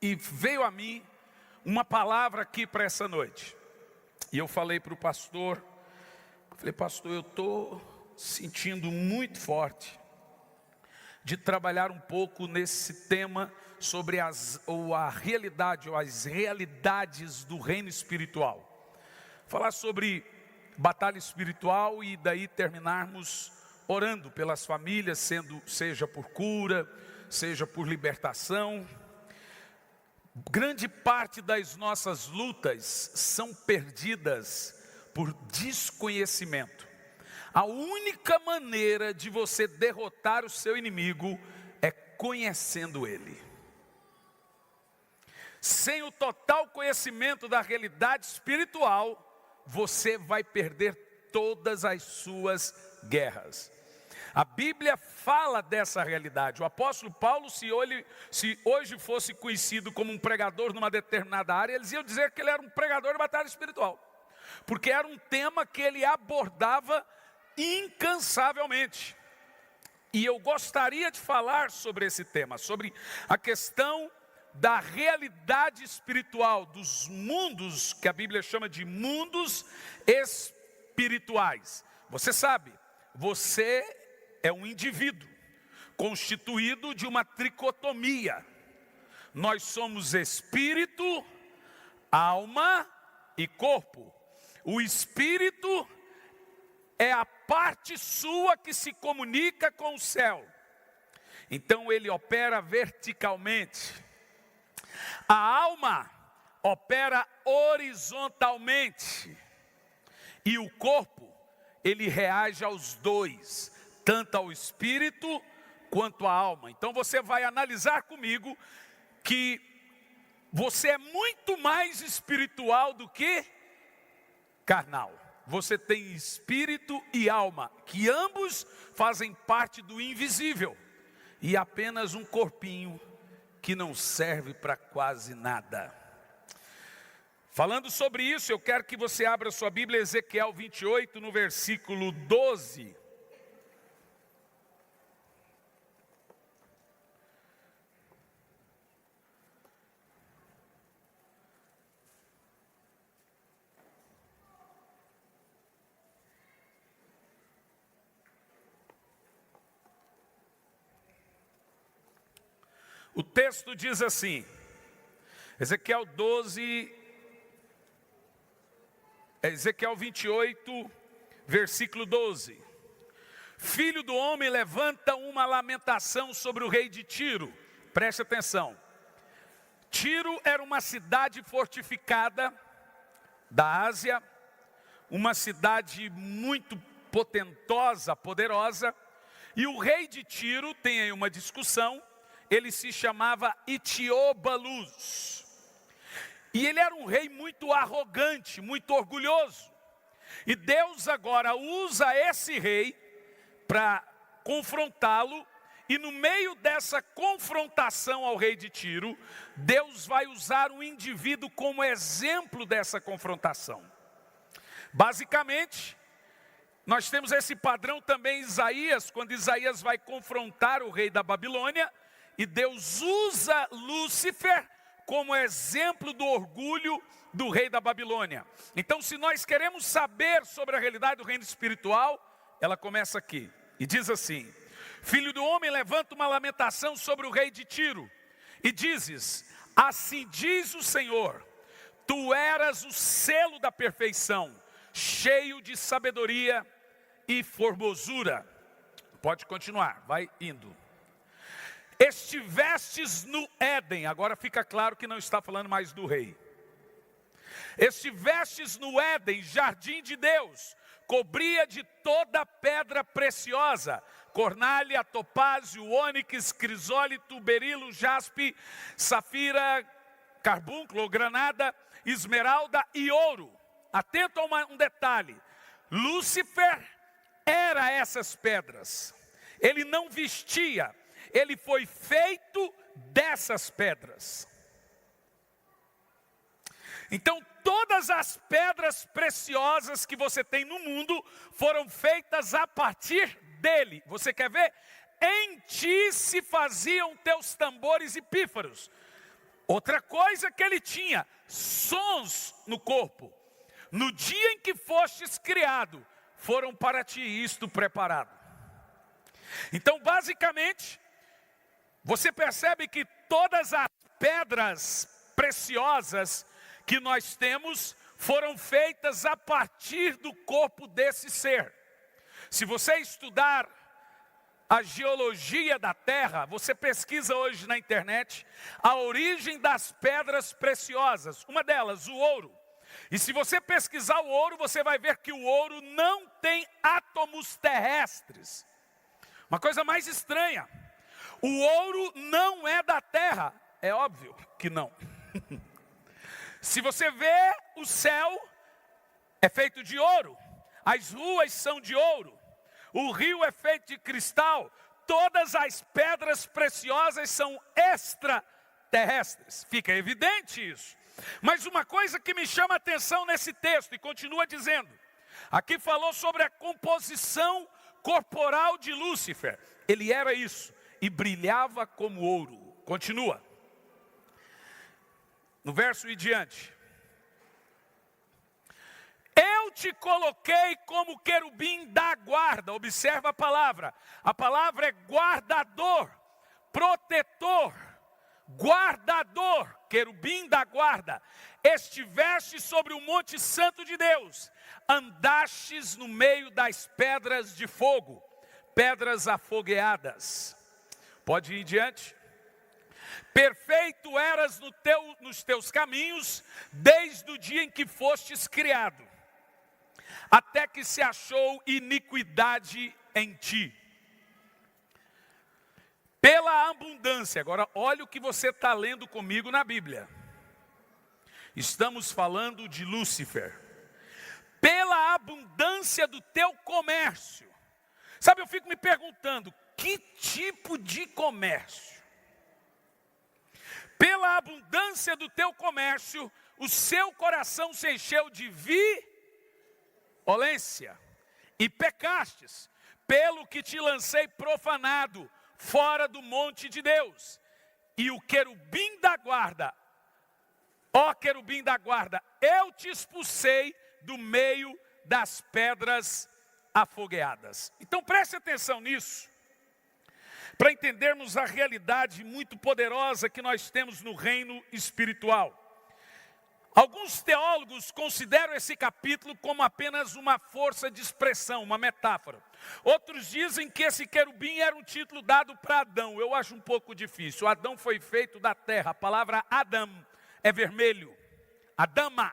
e veio a mim uma palavra aqui para essa noite. E eu falei para o pastor, pastor, eu estou sentindo muito forte de trabalhar um pouco nesse tema sobre as realidades do reino espiritual. Falar sobre batalha espiritual e daí terminarmos orando pelas famílias, seja por cura, seja por libertação. Grande parte das nossas lutas são perdidas por desconhecimento. A única maneira de você derrotar o seu inimigo é conhecendo ele. Sem o total conhecimento da realidade espiritual, você vai perder todas as suas guerras. A Bíblia fala dessa realidade. O apóstolo Paulo, se hoje fosse conhecido como um pregador numa determinada área, eles iam dizer que ele era um pregador de batalha espiritual. Porque era um tema que ele abordava incansavelmente. E eu gostaria de falar sobre esse tema, sobre a questão da realidade espiritual, dos mundos, que a Bíblia chama de mundos espirituais. Você sabe, você é um indivíduo constituído de uma tricotomia. Nós somos espírito, alma e corpo. O espírito é a parte sua que se comunica com o céu. Então ele opera verticalmente. A alma opera horizontalmente. E o corpo, ele reage aos dois, tanto ao espírito quanto à alma. Então você vai analisar comigo que você é muito mais espiritual do que carnal. Você tem espírito e alma, que ambos fazem parte do invisível. E apenas um corpinho que não serve para quase nada. Falando sobre isso, eu quero que você abra sua Bíblia, Ezequiel 28, no versículo 12. O texto diz assim, Ezequiel 28, versículo 12. Filho do homem, levanta uma lamentação sobre o rei de Tiro. Preste atenção. Tiro era uma cidade fortificada da Ásia, uma cidade muito potentosa, poderosa. E o rei de Tiro, tem aí uma discussão, ele se chamava Itiobalus. E ele era um rei muito arrogante, muito orgulhoso. E Deus agora usa esse rei para confrontá-lo. E no meio dessa confrontação ao rei de Tiro, Deus vai usar um indivíduo como exemplo dessa confrontação. Basicamente, nós temos esse padrão também em Isaías, quando Isaías vai confrontar o rei da Babilônia. E Deus usa Lúcifer como exemplo do orgulho do rei da Babilônia. Então, se nós queremos saber sobre a realidade do reino espiritual, ela começa aqui. E diz assim, filho do homem, levanta uma lamentação sobre o rei de Tiro. E dizes, assim diz o Senhor, tu eras o selo da perfeição, cheio de sabedoria e formosura. Pode continuar, vai indo. Estivestes no Éden, agora fica claro que não está falando mais do rei. Estivestes no Éden, jardim de Deus, cobria de toda pedra preciosa, cornália, topázio, ônix, crisólito, berilo, jaspe, safira, carbúnculo, granada, esmeralda e ouro. Atento a um detalhe, Lúcifer era essas pedras, ele não vestia, ele foi feito dessas pedras. Então todas as pedras preciosas que você tem no mundo foram feitas a partir dele. Você quer ver? Em ti se faziam teus tambores e pífaros. Outra coisa que ele tinha, sons no corpo. No dia em que fostes criado, foram para ti isto preparado. Então, basicamente, você percebe que todas as pedras preciosas que nós temos foram feitas a partir do corpo desse ser. Se você estudar a geologia da Terra, você pesquisa hoje na internet a origem das pedras preciosas. Uma delas, o ouro. E se você pesquisar o ouro, você vai ver que o ouro não tem átomos terrestres. Uma coisa mais estranha. O ouro não é da Terra. É óbvio que não. Se você vê o céu, é feito de ouro. As ruas são de ouro. O rio é feito de cristal. Todas as pedras preciosas são extraterrestres. Fica evidente isso. Mas uma coisa que me chama a atenção nesse texto, e continua dizendo, aqui falou sobre a composição corporal de Lúcifer. Ele era isso, e brilhava como ouro. Continua. No verso em diante. Eu te coloquei como querubim da guarda. Observa a palavra. A palavra é guardador, protetor, guardador, querubim da guarda. Estiveste sobre o monte santo de Deus. Andastes no meio das pedras de fogo, pedras afogueadas. Pode ir em diante. Perfeito eras nos teus caminhos, desde o dia em que fostes criado, até que se achou iniquidade em ti. Pela abundância, agora olha o que você está lendo comigo na Bíblia. Estamos falando de Lúcifer. Pela abundância do teu comércio. Sabe, eu fico me perguntando, que tipo de comércio? Pela abundância do teu comércio, o seu coração se encheu de violência, e pecastes, pelo que te lancei profanado, fora do monte de Deus. E o querubim da guarda, ó querubim da guarda, eu te expulsei do meio das pedras afogueadas. Então preste atenção nisso, para entendermos a realidade muito poderosa que nós temos no reino espiritual. Alguns teólogos consideram esse capítulo como apenas uma força de expressão, uma metáfora. Outros dizem que esse querubim era um título dado para Adão. Eu acho um pouco difícil. Adão foi feito da terra. A palavra Adam é vermelho. Adama.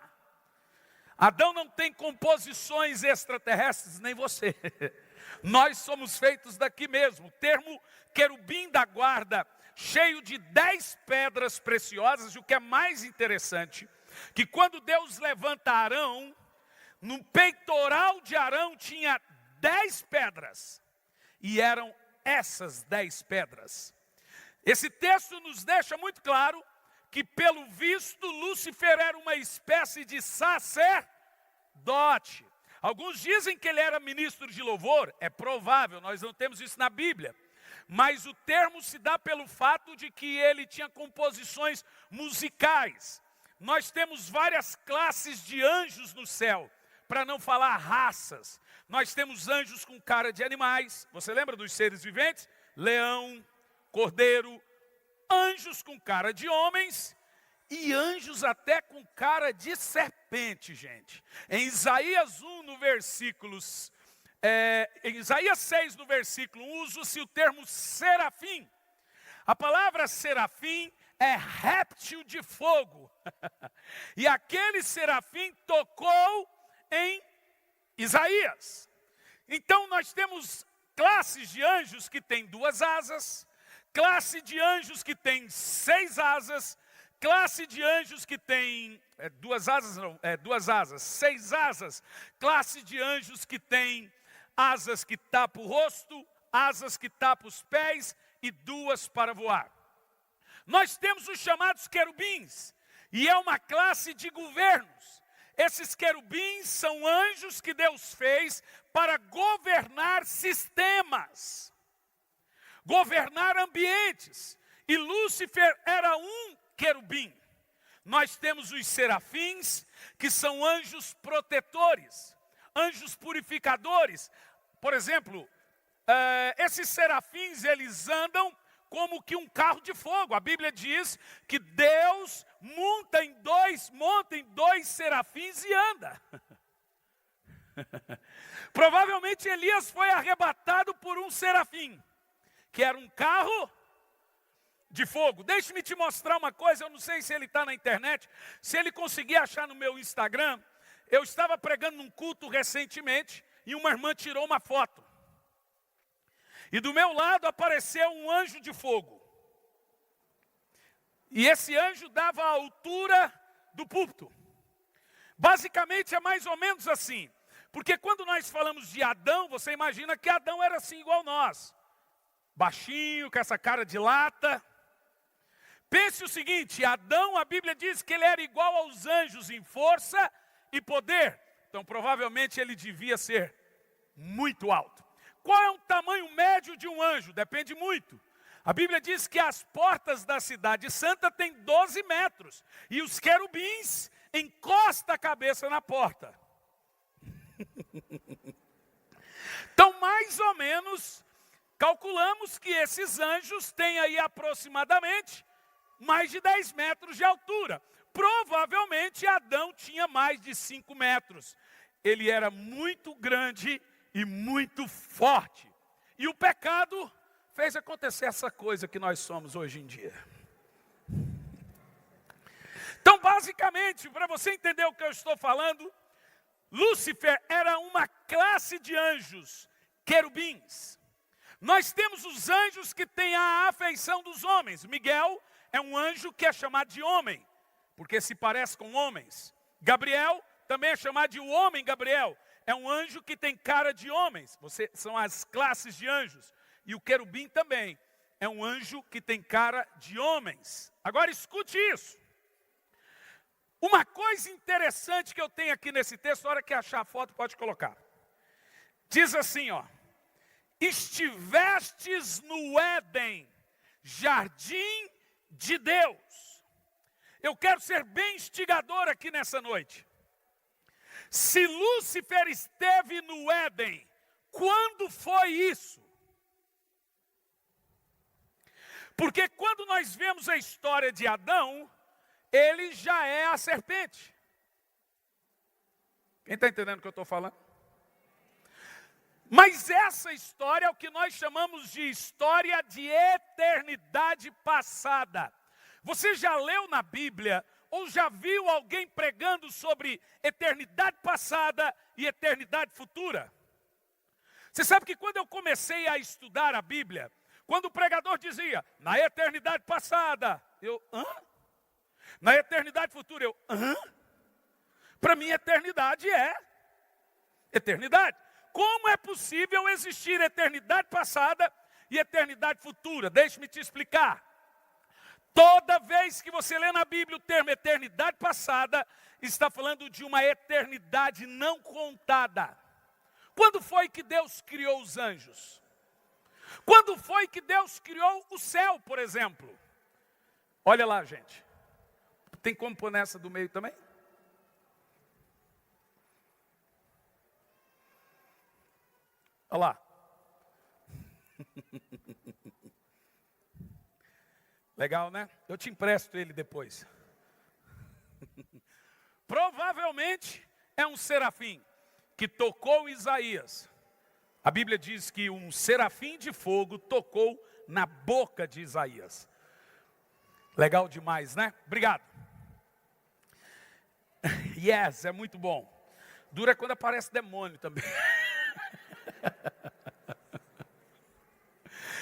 Adão não tem composições extraterrestres, nem você. Nós somos feitos daqui mesmo. O termo querubim da guarda, cheio de 10 pedras preciosas. E o que é mais interessante, que quando Deus levanta Arão, no peitoral de Arão tinha 10 pedras. E eram essas 10 pedras. Esse texto nos deixa muito claro que, pelo visto, Lúcifer era uma espécie de sacerdote. Alguns dizem que ele era ministro de louvor. É provável, nós não temos isso na Bíblia. Mas o termo se dá pelo fato de que ele tinha composições musicais. Nós temos várias classes de anjos no céu, para não falar raças. Nós temos anjos com cara de animais. Você lembra dos seres viventes? Leão, cordeiro. Anjos com cara de homens e anjos até com cara de serpente, gente. Em Isaías 1, no versículos... em Isaías 6, no versículo 1, usa-se o termo serafim. A palavra serafim é réptil de fogo. E aquele serafim tocou em Isaías. Então nós temos classes de anjos que têm 2 asas, classe de anjos que tem 6 asas, classe de anjos que tem 2 asas, 6 asas, classe de anjos que tem asas que tapam o rosto, asas que tapam os pés e 2 para voar. Nós temos os chamados querubins, e é uma classe de governos. Esses querubins são anjos que Deus fez para governar sistemas, governar ambientes. E Lúcifer era um querubim. Nós temos os serafins, que são anjos protetores, anjos purificadores. Por exemplo, esses serafins, eles andam como que um carro de fogo. A Bíblia diz que Deus monta em dois serafins e anda. Provavelmente Elias foi arrebatado por um serafim, que era um carro de fogo. Deixe-me te mostrar uma coisa, eu não sei se ele está na internet, se ele conseguir achar no meu Instagram. Eu estava pregando num culto recentemente e uma irmã tirou uma foto. E do meu lado apareceu um anjo de fogo. E esse anjo dava a altura do púlpito. Basicamente é mais ou menos assim. Porque quando nós falamos de Adão, você imagina que Adão era assim igual nós. Baixinho, com essa cara de lata. Pense o seguinte, Adão, a Bíblia diz que ele era igual aos anjos em força e poder. Então provavelmente ele devia ser muito alto. Qual é o tamanho médio de um anjo? Depende muito. A Bíblia diz que as portas da cidade santa têm 12 metros. E os querubins encostam a cabeça na porta. Então, mais ou menos, calculamos que esses anjos têm aí aproximadamente mais de 10 metros de altura. Provavelmente Adão tinha mais de 5 metros. Ele era muito grande e muito forte. E o pecado fez acontecer essa coisa que nós somos hoje em dia. Então, basicamente, para você entender o que eu estou falando, Lúcifer era uma classe de anjos, querubins. Nós temos os anjos que têm a afeição dos homens. Miguel é um anjo que é chamado de homem, porque se parece com homens. Gabriel também é chamado de o homem Gabriel. É um anjo que tem cara de homens. São as classes de anjos. E o querubim também é um anjo que tem cara de homens. Agora escute isso. Uma coisa interessante que eu tenho aqui nesse texto, na hora que achar a foto pode colocar. Diz assim, ó. Estivestes no Éden, jardim de Deus. Eu quero ser bem instigador aqui nessa noite. Se Lúcifer esteve no Éden, quando foi isso? Porque quando nós vemos a história de Adão, ele já é a serpente. Quem está entendendo o que eu estou falando? Mas essa história é o que nós chamamos de história de eternidade passada. Você já leu na Bíblia ou já viu alguém pregando sobre eternidade passada e eternidade futura? Você sabe que quando eu comecei a estudar a Bíblia, quando o pregador dizia, na eternidade passada, eu, hã? Na eternidade futura, eu, hã? Para mim, eternidade é eternidade. Como é possível existir eternidade passada e eternidade futura? Deixe-me te explicar. Toda vez que você lê na Bíblia o termo eternidade passada, está falando de uma eternidade não contada. Quando foi que Deus criou os anjos? Quando foi que Deus criou o céu, por exemplo? Olha lá, gente. Tem como pôr nessa do meio também? Olha lá. Legal, né? Eu te empresto ele depois. Provavelmente é um serafim que tocou Isaías. A Bíblia diz que um serafim de fogo tocou na boca de Isaías. Legal demais, né? Obrigado. Yes, é muito bom. Dura quando aparece demônio também.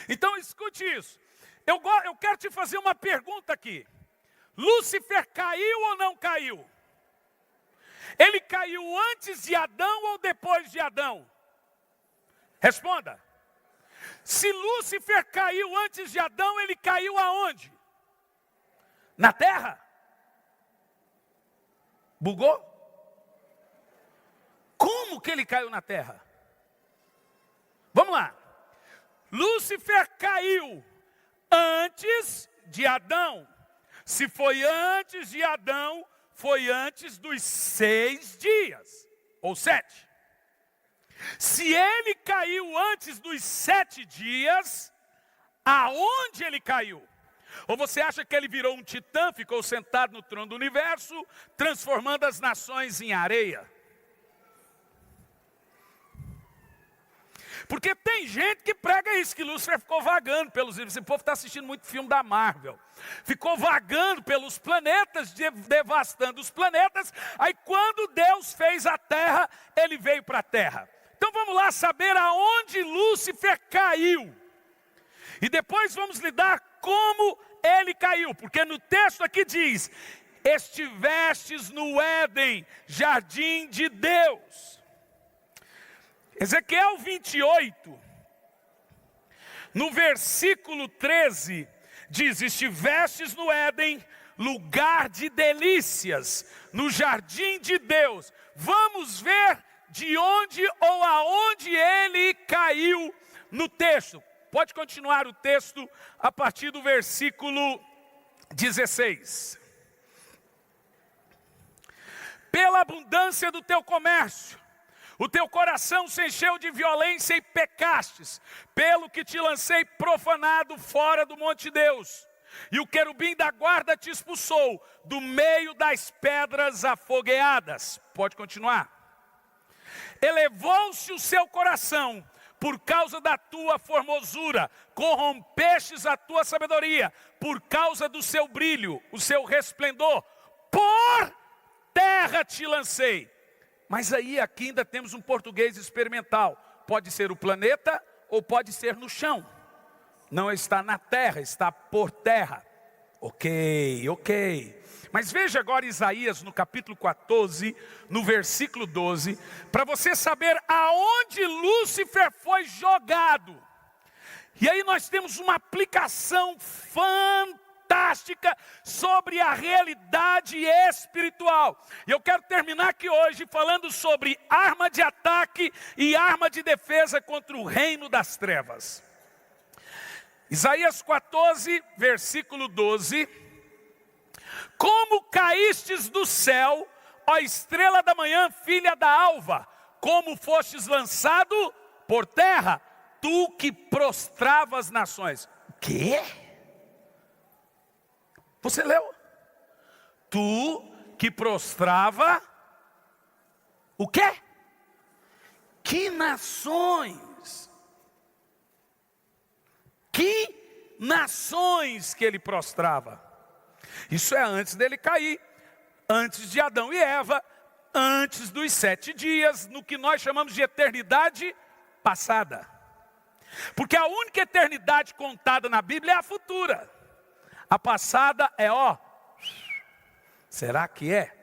Então escute isso. Eu quero te fazer uma pergunta aqui. Lúcifer caiu ou não caiu? Ele caiu antes de Adão ou depois de Adão? Responda. Se Lúcifer caiu antes de Adão, ele caiu aonde? Na terra? Bugou? Como que ele caiu na terra? Vamos lá. Lúcifer caiu antes de Adão. Se foi antes de Adão, foi antes dos 6 dias, ou 7. Se ele caiu antes dos 7 dias, aonde ele caiu? Ou você acha que ele virou um titã, ficou sentado no trono do universo, transformando as nações em areia? Porque tem gente que prega isso, que Lúcifer ficou vagando pelos... Esse povo está assistindo muito filme da Marvel. Ficou vagando pelos planetas, devastando os planetas. Aí quando Deus fez a terra, ele veio para a terra. Então vamos lá saber aonde Lúcifer caiu. E depois vamos lidar como ele caiu. Porque no texto aqui diz: estivestes no Éden, jardim de Deus. Ezequiel 28, no versículo 13, diz: estivestes no Éden, lugar de delícias, no jardim de Deus. Vamos ver de onde ou aonde ele caiu no texto. Pode continuar o texto a partir do versículo 16. Pela abundância do teu comércio, o teu coração se encheu de violência e pecastes, pelo que te lancei profanado fora do monte de Deus. E o querubim da guarda te expulsou do meio das pedras afogueadas. Pode continuar. Elevou-se o seu coração por causa da tua formosura, corrompestes a tua sabedoria, por causa do seu brilho, o seu resplendor, por terra te lancei. Mas aí aqui ainda temos um português experimental. Pode ser o planeta ou pode ser no chão. Não está na terra, está por terra. Ok. Mas veja agora Isaías no capítulo 14, no versículo 12, para você saber aonde Lúcifer foi jogado. E aí nós temos uma aplicação fantástica sobre a realidade espiritual. E eu quero terminar aqui hoje falando sobre arma de ataque e arma de defesa contra o reino das trevas. Isaías 14, versículo 12. Como caístes do céu, ó estrela da manhã, filha da alva, como fostes lançado por terra, tu que prostrava as nações. O quê? Você leu? Tu que prostrava o quê? Que nações? Que nações que ele prostrava? Isso é antes dele cair, antes de Adão e Eva, antes dos 7 dias, no que nós chamamos de eternidade passada. Porque a única eternidade contada na Bíblia é a futura. A passada é será que é?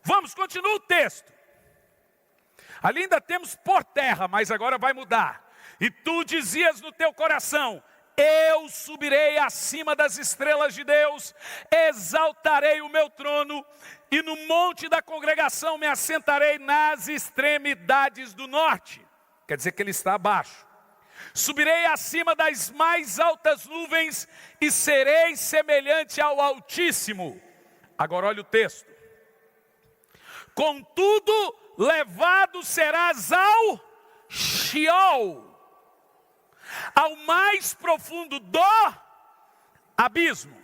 Vamos, continua o texto. Ali ainda temos por terra, mas agora vai mudar. E tu dizias no teu coração: eu subirei acima das estrelas de Deus, exaltarei o meu trono, e no monte da congregação me assentarei nas extremidades do norte. Quer dizer que ele está abaixo. Subirei acima das mais altas nuvens e serei semelhante ao Altíssimo. Agora olha o texto. Contudo, levado serás ao Sheol, ao mais profundo do abismo.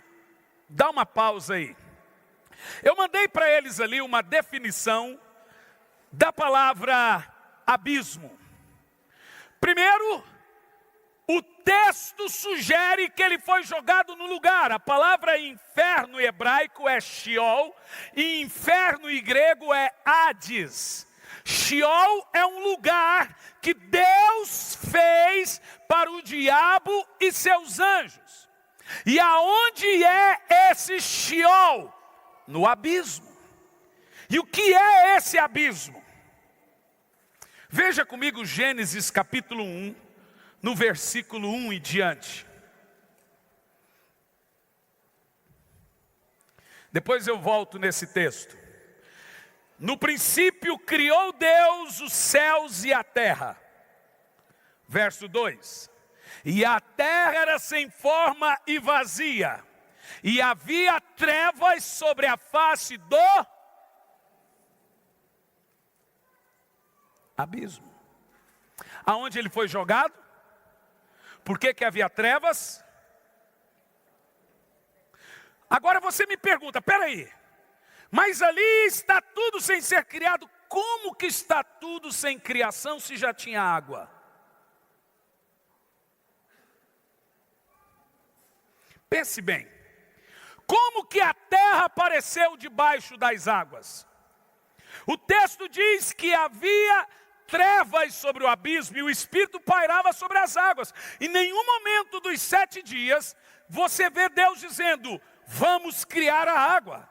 Dá uma pausa aí. Eu mandei para eles ali uma definição da palavra abismo. Primeiro, o texto sugere que ele foi jogado no lugar. A palavra inferno em hebraico é Sheol, e inferno em grego é Hades. Sheol é um lugar que Deus fez para o diabo e seus anjos. E aonde é esse Sheol? No abismo. E o que é esse abismo? Veja comigo Gênesis capítulo 1, no versículo 1 e diante. Depois eu volto nesse texto. No princípio criou Deus os céus e a terra. Verso 2. E a terra era sem forma e vazia, e havia trevas sobre a face do abismo. Aonde ele foi jogado? Por que havia trevas? Agora você me pergunta, peraí, mas ali está tudo sem ser criado, como que está tudo sem criação se já tinha água? Pense bem, como que a terra apareceu debaixo das águas? O texto diz que havia trevas sobre o abismo e o Espírito pairava sobre as águas. Em nenhum momento dos 7 dias, você vê Deus dizendo, vamos criar a água.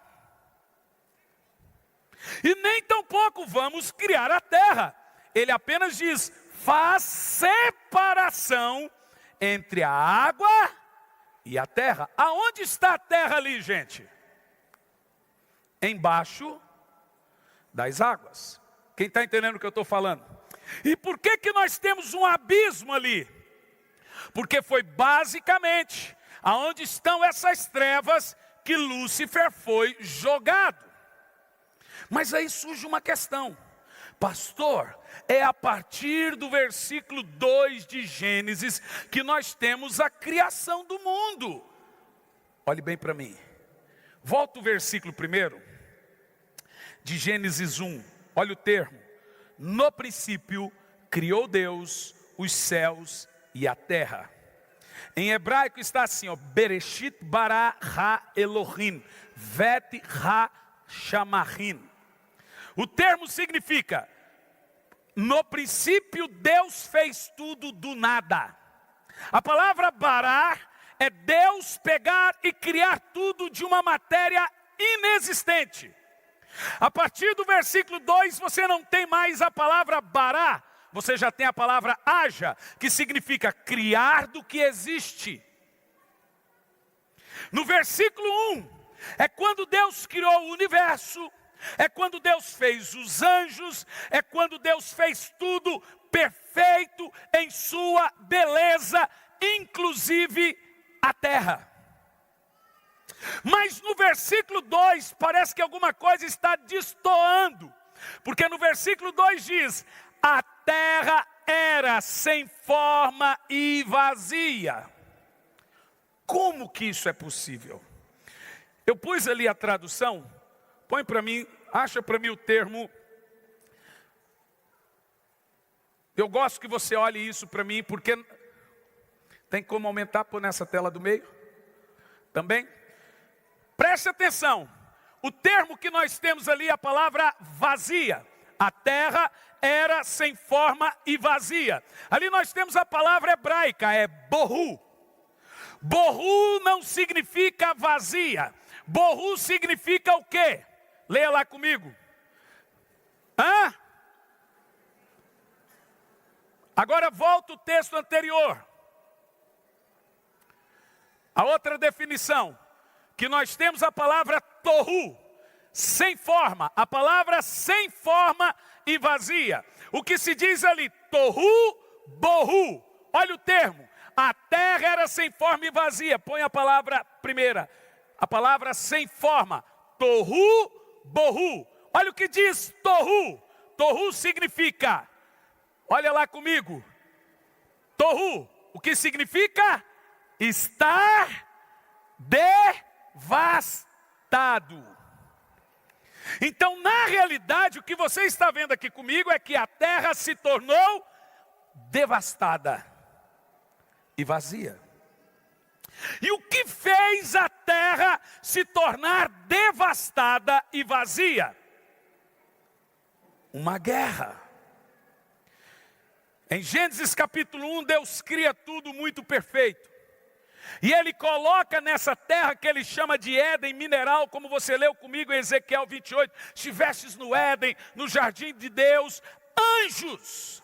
E nem tampouco vamos criar a terra. Ele apenas diz, faz separação entre a água e a terra. Aonde está a terra ali, gente? Embaixo das águas. Quem está entendendo o que eu estou falando? E por que nós temos um abismo ali? Porque foi basicamente aonde estão essas trevas que Lúcifer foi jogado. Mas aí surge uma questão. Pastor, é a partir do versículo 2 de Gênesis que nós temos a criação do mundo. Olhe bem para mim. Volta o versículo 1 de Gênesis 1. Olha o termo. No princípio, criou Deus os céus e a terra. Em hebraico está assim, ó, Bereshit bara ha Elohim, vet ha shamarim. O termo significa, no princípio Deus fez tudo do nada. A palavra bara é Deus pegar e criar tudo de uma matéria inexistente. A partir do versículo 2 você não tem mais a palavra bara, você já tem a palavra haja, que significa criar do que existe. No versículo 1, é quando Deus criou o universo, é quando Deus fez os anjos, é quando Deus fez tudo perfeito em sua beleza, inclusive a terra. Mas no versículo 2 parece que alguma coisa está destoando, porque no versículo 2 diz, a terra era sem forma e vazia. Como que isso é possível? Eu pus ali a tradução, põe para mim, acha para mim o termo. Eu gosto que você olhe isso para mim, porque tem como aumentar, pôr nessa tela do meio? Também? Preste atenção, o termo que nós temos ali é a palavra vazia. A terra era sem forma e vazia. Ali nós temos a palavra hebraica, é borru. Borru não significa vazia. Borru significa o quê? Leia lá comigo. Agora volta o texto anterior. A outra definição, que nós temos a palavra tohu, sem forma. A palavra sem forma e vazia. O que se diz ali? Tohu, borru. Olha o termo. A terra era sem forma e vazia. Põe a palavra primeira. A palavra sem forma. Tohu, borru. Olha o que diz tohu. Tohu significa, olha lá comigo. Tohu, o que significa? Estar devastado. Então, na realidade, o que você está vendo aqui comigo é que a terra se tornou devastada e vazia. E o que fez a terra se tornar devastada e vazia? Uma guerra. Em Gênesis capítulo 1, Deus cria tudo muito perfeito. E Ele coloca nessa terra que Ele chama de Éden mineral, como você leu comigo em Ezequiel 28. Estivestes no Éden, no jardim de Deus, anjos.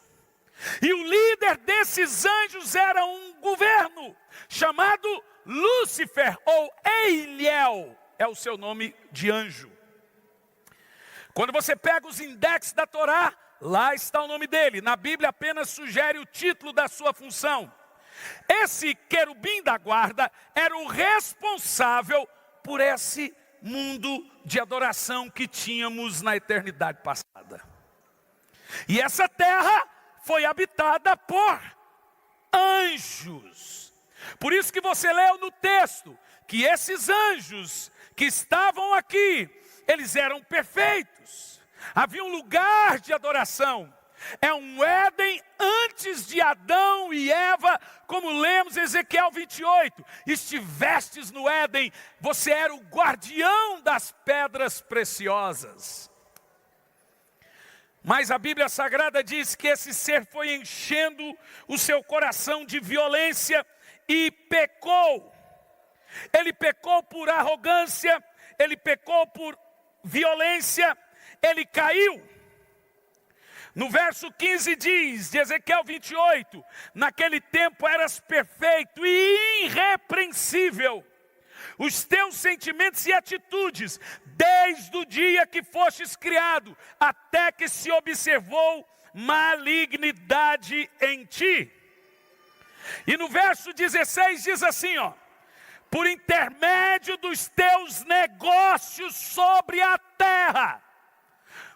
E o líder desses anjos era um governo, chamado Lúcifer, ou Eiliel, é o seu nome de anjo. Quando você pega os indexes da Torá, lá está o nome dele. Na Bíblia apenas sugere o título da sua função. Esse querubim da guarda era o responsável por esse mundo de adoração que tínhamos na eternidade passada. E essa terra foi habitada por anjos. Por isso que você leu no texto que esses anjos que estavam aqui, eles eram perfeitos. Havia um lugar de adoração. É um Éden antes de Adão e Eva, como lemos em Ezequiel 28. Estivestes no Éden, você era o guardião das pedras preciosas. Mas a Bíblia Sagrada diz que esse ser foi enchendo o seu coração de violência e pecou. Ele pecou por arrogância, ele pecou por violência, ele caiu. No verso 15 diz, de Ezequiel 28, naquele tempo eras perfeito e irrepreensível. Os teus sentimentos e atitudes, desde o dia que fostes criado, até que se observou malignidade em ti. E no verso 16 diz assim, ó: por intermédio dos teus negócios sobre a terra.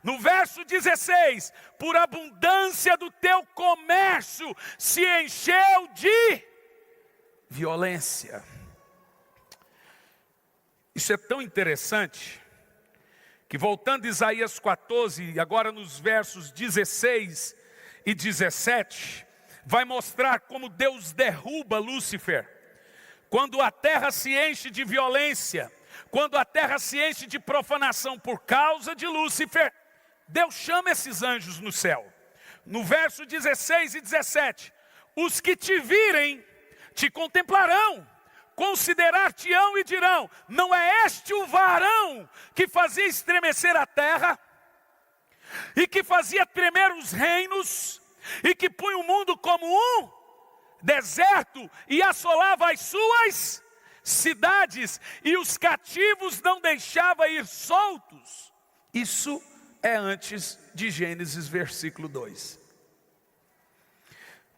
No verso 16, por abundância do teu comércio, se encheu de violência. Isso é tão interessante, que voltando a Isaías 14, agora nos versos 16 e 17, vai mostrar como Deus derruba Lúcifer. Quando a terra se enche de violência, quando a terra se enche de profanação por causa de Lúcifer, Deus chama esses anjos no céu. No verso 16 e 17, os que te virem, te contemplarão, considerar-te-ão e dirão, não é este o varão que fazia estremecer a terra, e que fazia tremer os reinos, e que punha o mundo como um deserto, e assolava as suas cidades, e os cativos não deixava ir soltos. Isso é antes de Gênesis, versículo 2.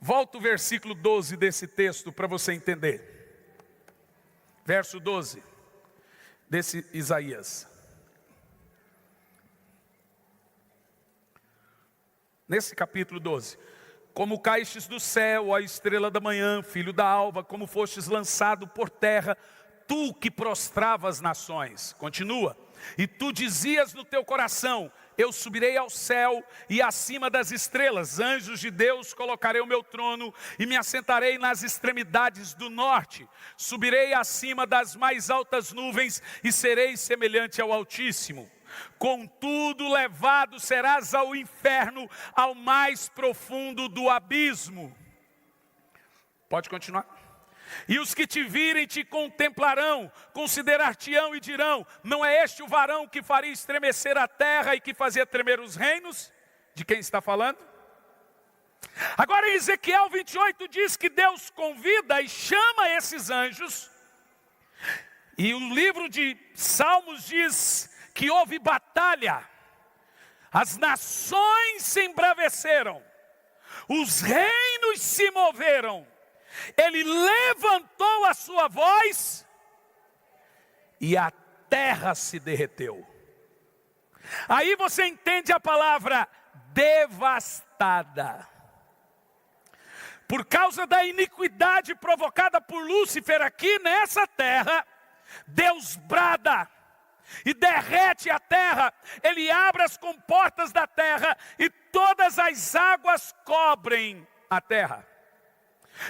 Volta o versículo 12 desse texto para você entender. Verso 12, desse Isaías. Nesse capítulo 12. Como caístes do céu, ó estrela da manhã, filho da alva, como fostes lançado por terra, tu que prostrava as nações. Continua. E tu dizias no teu coração, eu subirei ao céu e acima das estrelas, anjos de Deus, colocarei o meu trono e me assentarei nas extremidades do norte. Subirei acima das mais altas nuvens e serei semelhante ao Altíssimo. Contudo, levado serás ao inferno, ao mais profundo do abismo. Pode continuar. E os que te virem te contemplarão, considerar-te-ão e dirão, não é este o varão que faria estremecer a terra e que fazia tremer os reinos? De quem está falando? Agora em Ezequiel 28 diz que Deus convida e chama esses anjos. E o livro de Salmos diz que houve batalha. As nações se embraveceram, os reinos se moveram. Ele levantou a sua voz e a terra se derreteu. Aí você entende a palavra devastada. Por causa da iniquidade provocada por Lúcifer aqui nessa terra, Deus brada e derrete a terra. Ele abre as comportas da terra e todas as águas cobrem a terra.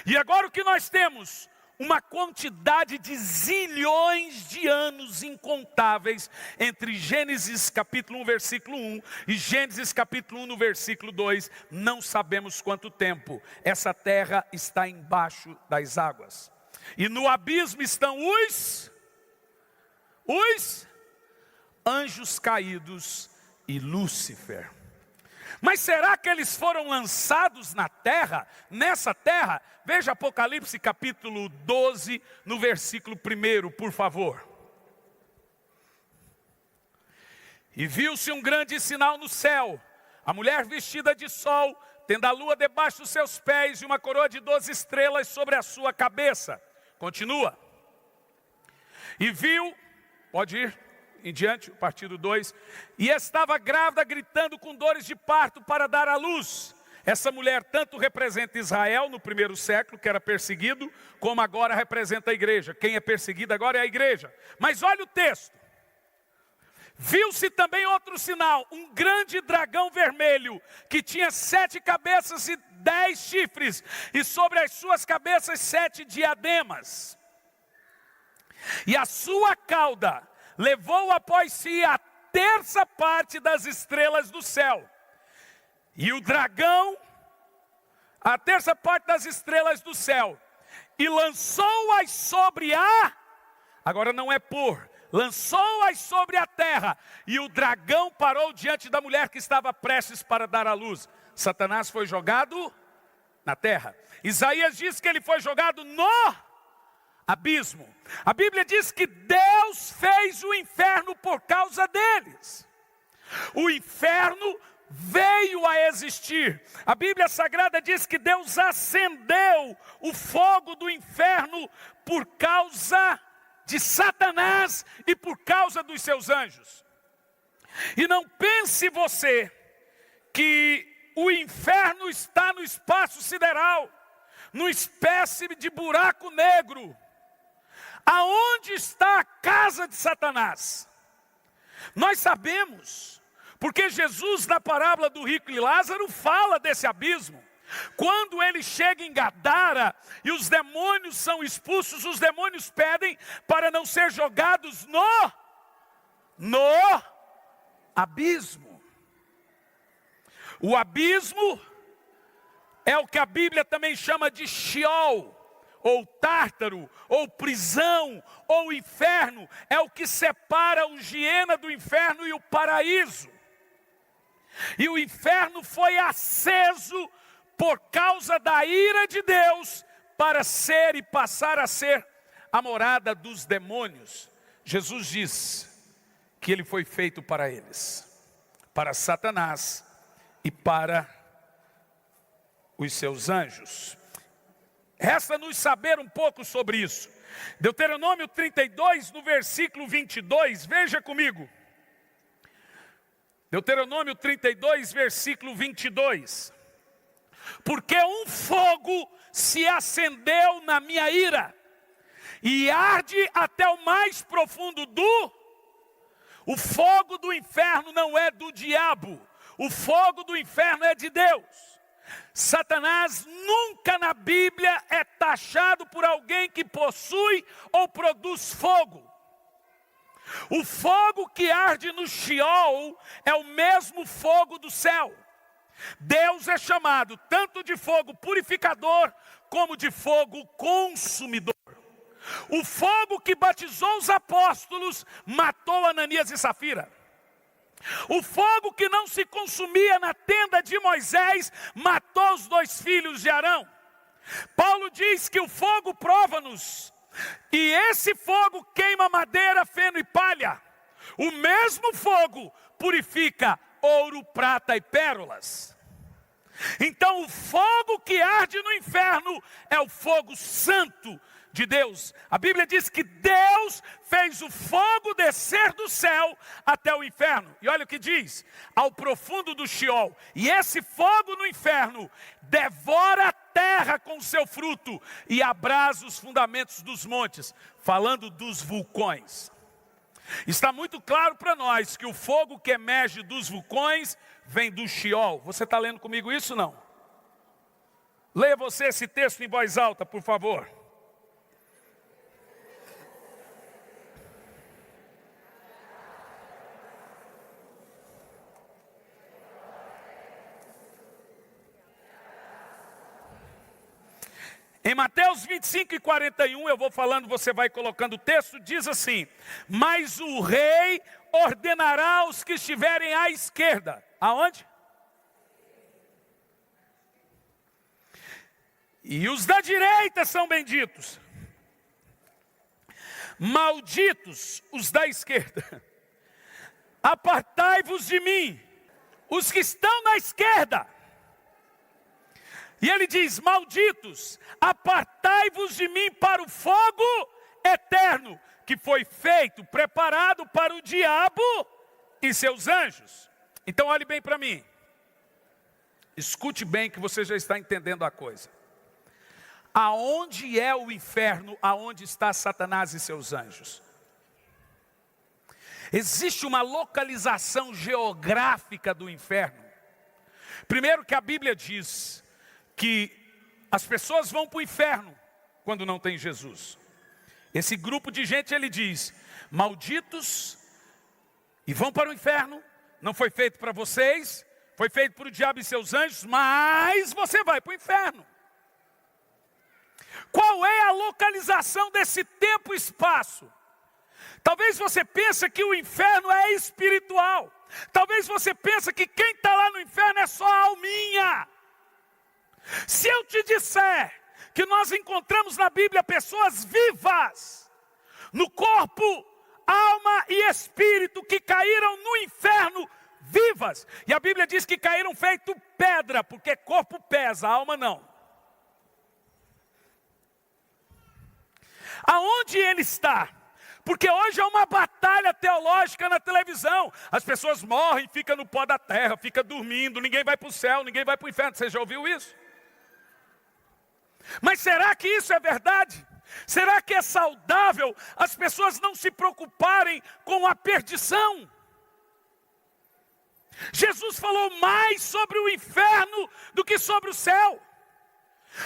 E agora o que nós temos? Uma quantidade de zilhões de anos incontáveis entre Gênesis capítulo 1, versículo 1 e Gênesis capítulo 1, no versículo 2. Não sabemos quanto tempo essa terra está embaixo das águas. E no abismo estão os anjos caídos e Lúcifer. Mas será que eles foram lançados na terra, nessa terra? Veja Apocalipse capítulo 12, no versículo 1, por favor. E viu-se um grande sinal no céu, a mulher vestida de sol, tendo a lua debaixo dos seus pés e uma coroa de 12 estrelas sobre a sua cabeça. Continua. E viu, pode ir em diante, o partido 2. E estava grávida, gritando com dores de parto para dar à luz. Essa mulher tanto representa Israel no primeiro século, que era perseguido, como agora representa a igreja. Quem é perseguido agora é a igreja. Mas olha o texto. Viu-se também outro sinal, um grande dragão vermelho, que tinha 7 cabeças e 10 chifres, e sobre as suas cabeças 7 diademas. E a sua cauda levou após si a terça parte das estrelas do céu. E o dragão, a terça parte das estrelas do céu, e lançou-as sobre agora não é lançou-as sobre a terra, e o dragão parou diante da mulher que estava prestes para dar à luz. Satanás foi jogado na terra. Isaías diz que ele foi jogado no abismo. A Bíblia diz que Deus fez o inferno por causa deles. O inferno veio a existir. A Bíblia Sagrada diz que Deus acendeu o fogo do inferno por causa de Satanás e por causa dos seus anjos. E não pense você que o inferno está no espaço sideral, numa espécie de buraco negro. Aonde está a casa de Satanás? Nós sabemos, porque Jesus, na parábola do rico e Lázaro, fala desse abismo. Quando ele chega em Gadara e os demônios são expulsos, os demônios pedem para não ser jogados no abismo. O abismo é o que a Bíblia também chama de Sheol, ou Tártaro, ou prisão, ou inferno. É o que separa o Giena do inferno e o paraíso. E o inferno foi aceso por causa da ira de Deus, para ser e passar a ser a morada dos demônios. Jesus diz que ele foi feito para eles, para Satanás e para os seus anjos. Resta-nos saber um pouco sobre isso. Deuteronômio 32, no versículo 22, veja comigo. Deuteronômio 32, versículo 22. Porque um fogo se acendeu na minha ira, e arde até o mais profundo O fogo do inferno não é do diabo, o fogo do inferno é de Deus. Satanás nunca na Bíblia é taxado por alguém que possui ou produz fogo. O fogo que arde no Sheol é o mesmo fogo do céu. Deus é chamado tanto de fogo purificador como de fogo consumidor. O fogo que batizou os apóstolos matou Ananias e Safira. O fogo que não se consumia na tenda de Moisés matou os 2 filhos de Arão. Paulo diz que o fogo prova-nos, e esse fogo queima madeira, feno e palha. O mesmo fogo purifica ouro, prata e pérolas. Então o fogo que arde no inferno é o fogo santo de Deus. A Bíblia diz que Deus fez o fogo descer do céu até o inferno. E olha o que diz: ao profundo do Sheol. E esse fogo no inferno devora a terra com seu fruto e abrasa os fundamentos dos montes. Falando dos vulcões. Está muito claro para nós que o fogo que emerge dos vulcões vem do Sheol. Você está lendo comigo isso, não? Leia você esse texto em voz alta, por favor. Em Mateus 25 e 41, eu vou falando, você vai colocando o texto, diz assim: mas o rei ordenará aos que estiverem à esquerda. Aonde? E os da direita são benditos. Malditos os da esquerda. Apartai-vos de mim, os que estão na esquerda. E ele diz: malditos, apartai-vos de mim para o fogo eterno, que foi feito, preparado para o diabo e seus anjos. Então olhe bem para mim. Escute bem que você já está entendendo a coisa. Aonde é o inferno? Aonde está Satanás e seus anjos? Existe uma localização geográfica do inferno. Primeiro que a Bíblia diz que as pessoas vão para o inferno quando não tem Jesus. Esse grupo de gente, ele diz: malditos, e vão para o inferno, não foi feito para vocês, foi feito para o diabo e seus anjos, mas você vai para o inferno. Qual é a localização desse tempo e espaço? Talvez você pense que o inferno é espiritual. Talvez você pense que quem está lá no inferno é só a alminha. Se eu te disser que nós encontramos na Bíblia pessoas vivas, no corpo, alma e espírito, que caíram no inferno vivas. E a Bíblia diz que caíram feito pedra, porque corpo pesa, alma não. Aonde ele está? Porque hoje é uma batalha teológica na televisão. As pessoas morrem, ficam no pó da terra, ficam dormindo, ninguém vai para o céu, ninguém vai para o inferno. Você já ouviu isso? Mas será que isso é verdade? Será que é saudável as pessoas não se preocuparem com a perdição? Jesus falou mais sobre o inferno do que sobre o céu.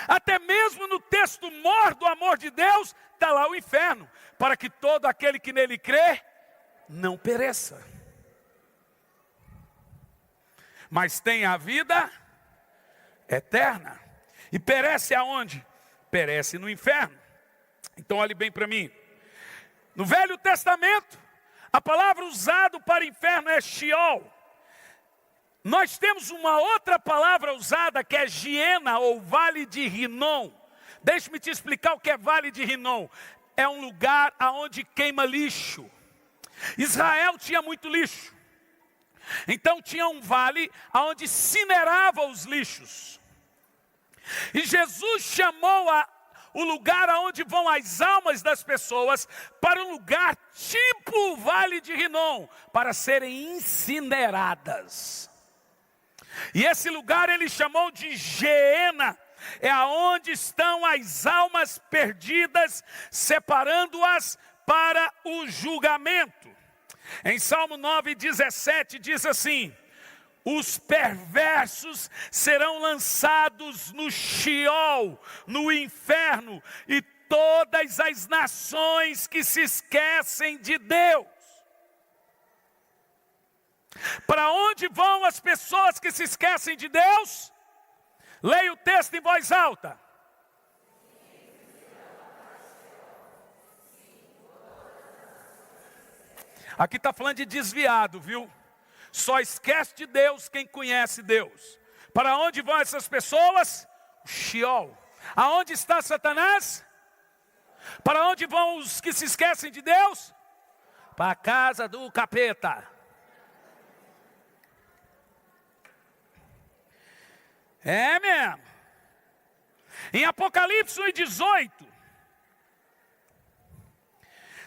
Até mesmo no texto mor do amor de Deus, está lá o inferno, para que todo aquele que nele crê, não pereça, mas tenha a vida eterna. E perece aonde? Perece no inferno. Então olhe bem para mim. No Velho Testamento, a palavra usada para inferno é Sheol. Nós temos uma outra palavra usada que é Giena, ou Vale de Rinom. Deixe-me te explicar o que é Vale de Rinom. É um lugar onde queima lixo. Israel tinha muito lixo. Então tinha um vale onde incinerava os lixos. E Jesus chamou o lugar onde vão as almas das pessoas para um lugar tipo o Vale de Rinom, para serem incineradas. E esse lugar ele chamou de Geena. É aonde estão as almas perdidas, separando-as para o julgamento. Em Salmo 9:17 diz assim: os perversos serão lançados no Sheol, no inferno, e todas as nações que se esquecem de Deus. Para onde vão as pessoas que se esquecem de Deus? Leia o texto em voz alta. Aqui está falando de desviado, viu? Só esquece de Deus quem conhece Deus. Para onde vão essas pessoas? O Sheol. Aonde está Satanás? Para onde vão os que se esquecem de Deus? Para a casa do capeta. É mesmo. Em Apocalipse 1:18,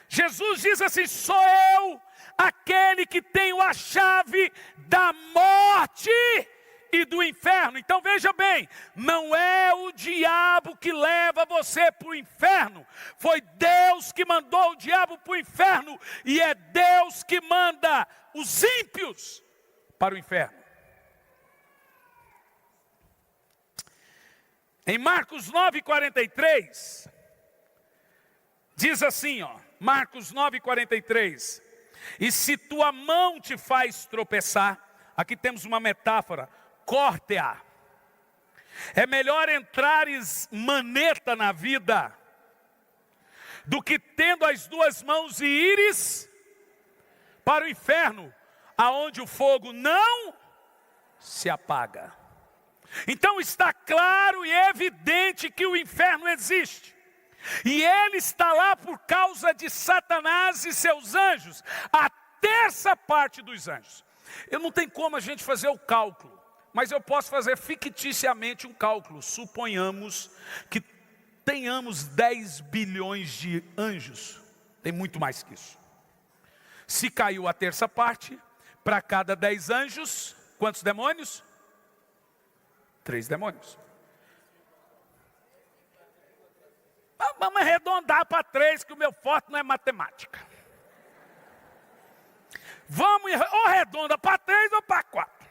Jesus diz assim: sou eu aquele que tenho a chave da morte e do inferno. Então veja bem, não é o diabo que leva você para o inferno. Foi Deus que mandou o diabo para o inferno. E é Deus que manda os ímpios para o inferno. Em Marcos 9:43, diz assim, Marcos 9:43, e se tua mão te faz tropeçar, aqui temos uma metáfora, corte-a. É melhor entrares maneta na vida, do que tendo as duas mãos e ires para o inferno, aonde o fogo não se apaga. Então está claro e evidente que o inferno existe. E ele está lá por causa de Satanás e seus anjos. A terça parte dos anjos. Eu não tenho como a gente fazer o cálculo. mas eu posso fazer ficticiamente um cálculo. Suponhamos que tenhamos 10 bilhões de anjos. Tem muito mais que isso. Se caiu a terça parte, para cada 10 anjos, quantos demônios? 3 demônios. Vamos arredondar para 3, que o meu forte não é matemática. Vamos, ou arredonda para 3 ou para 4.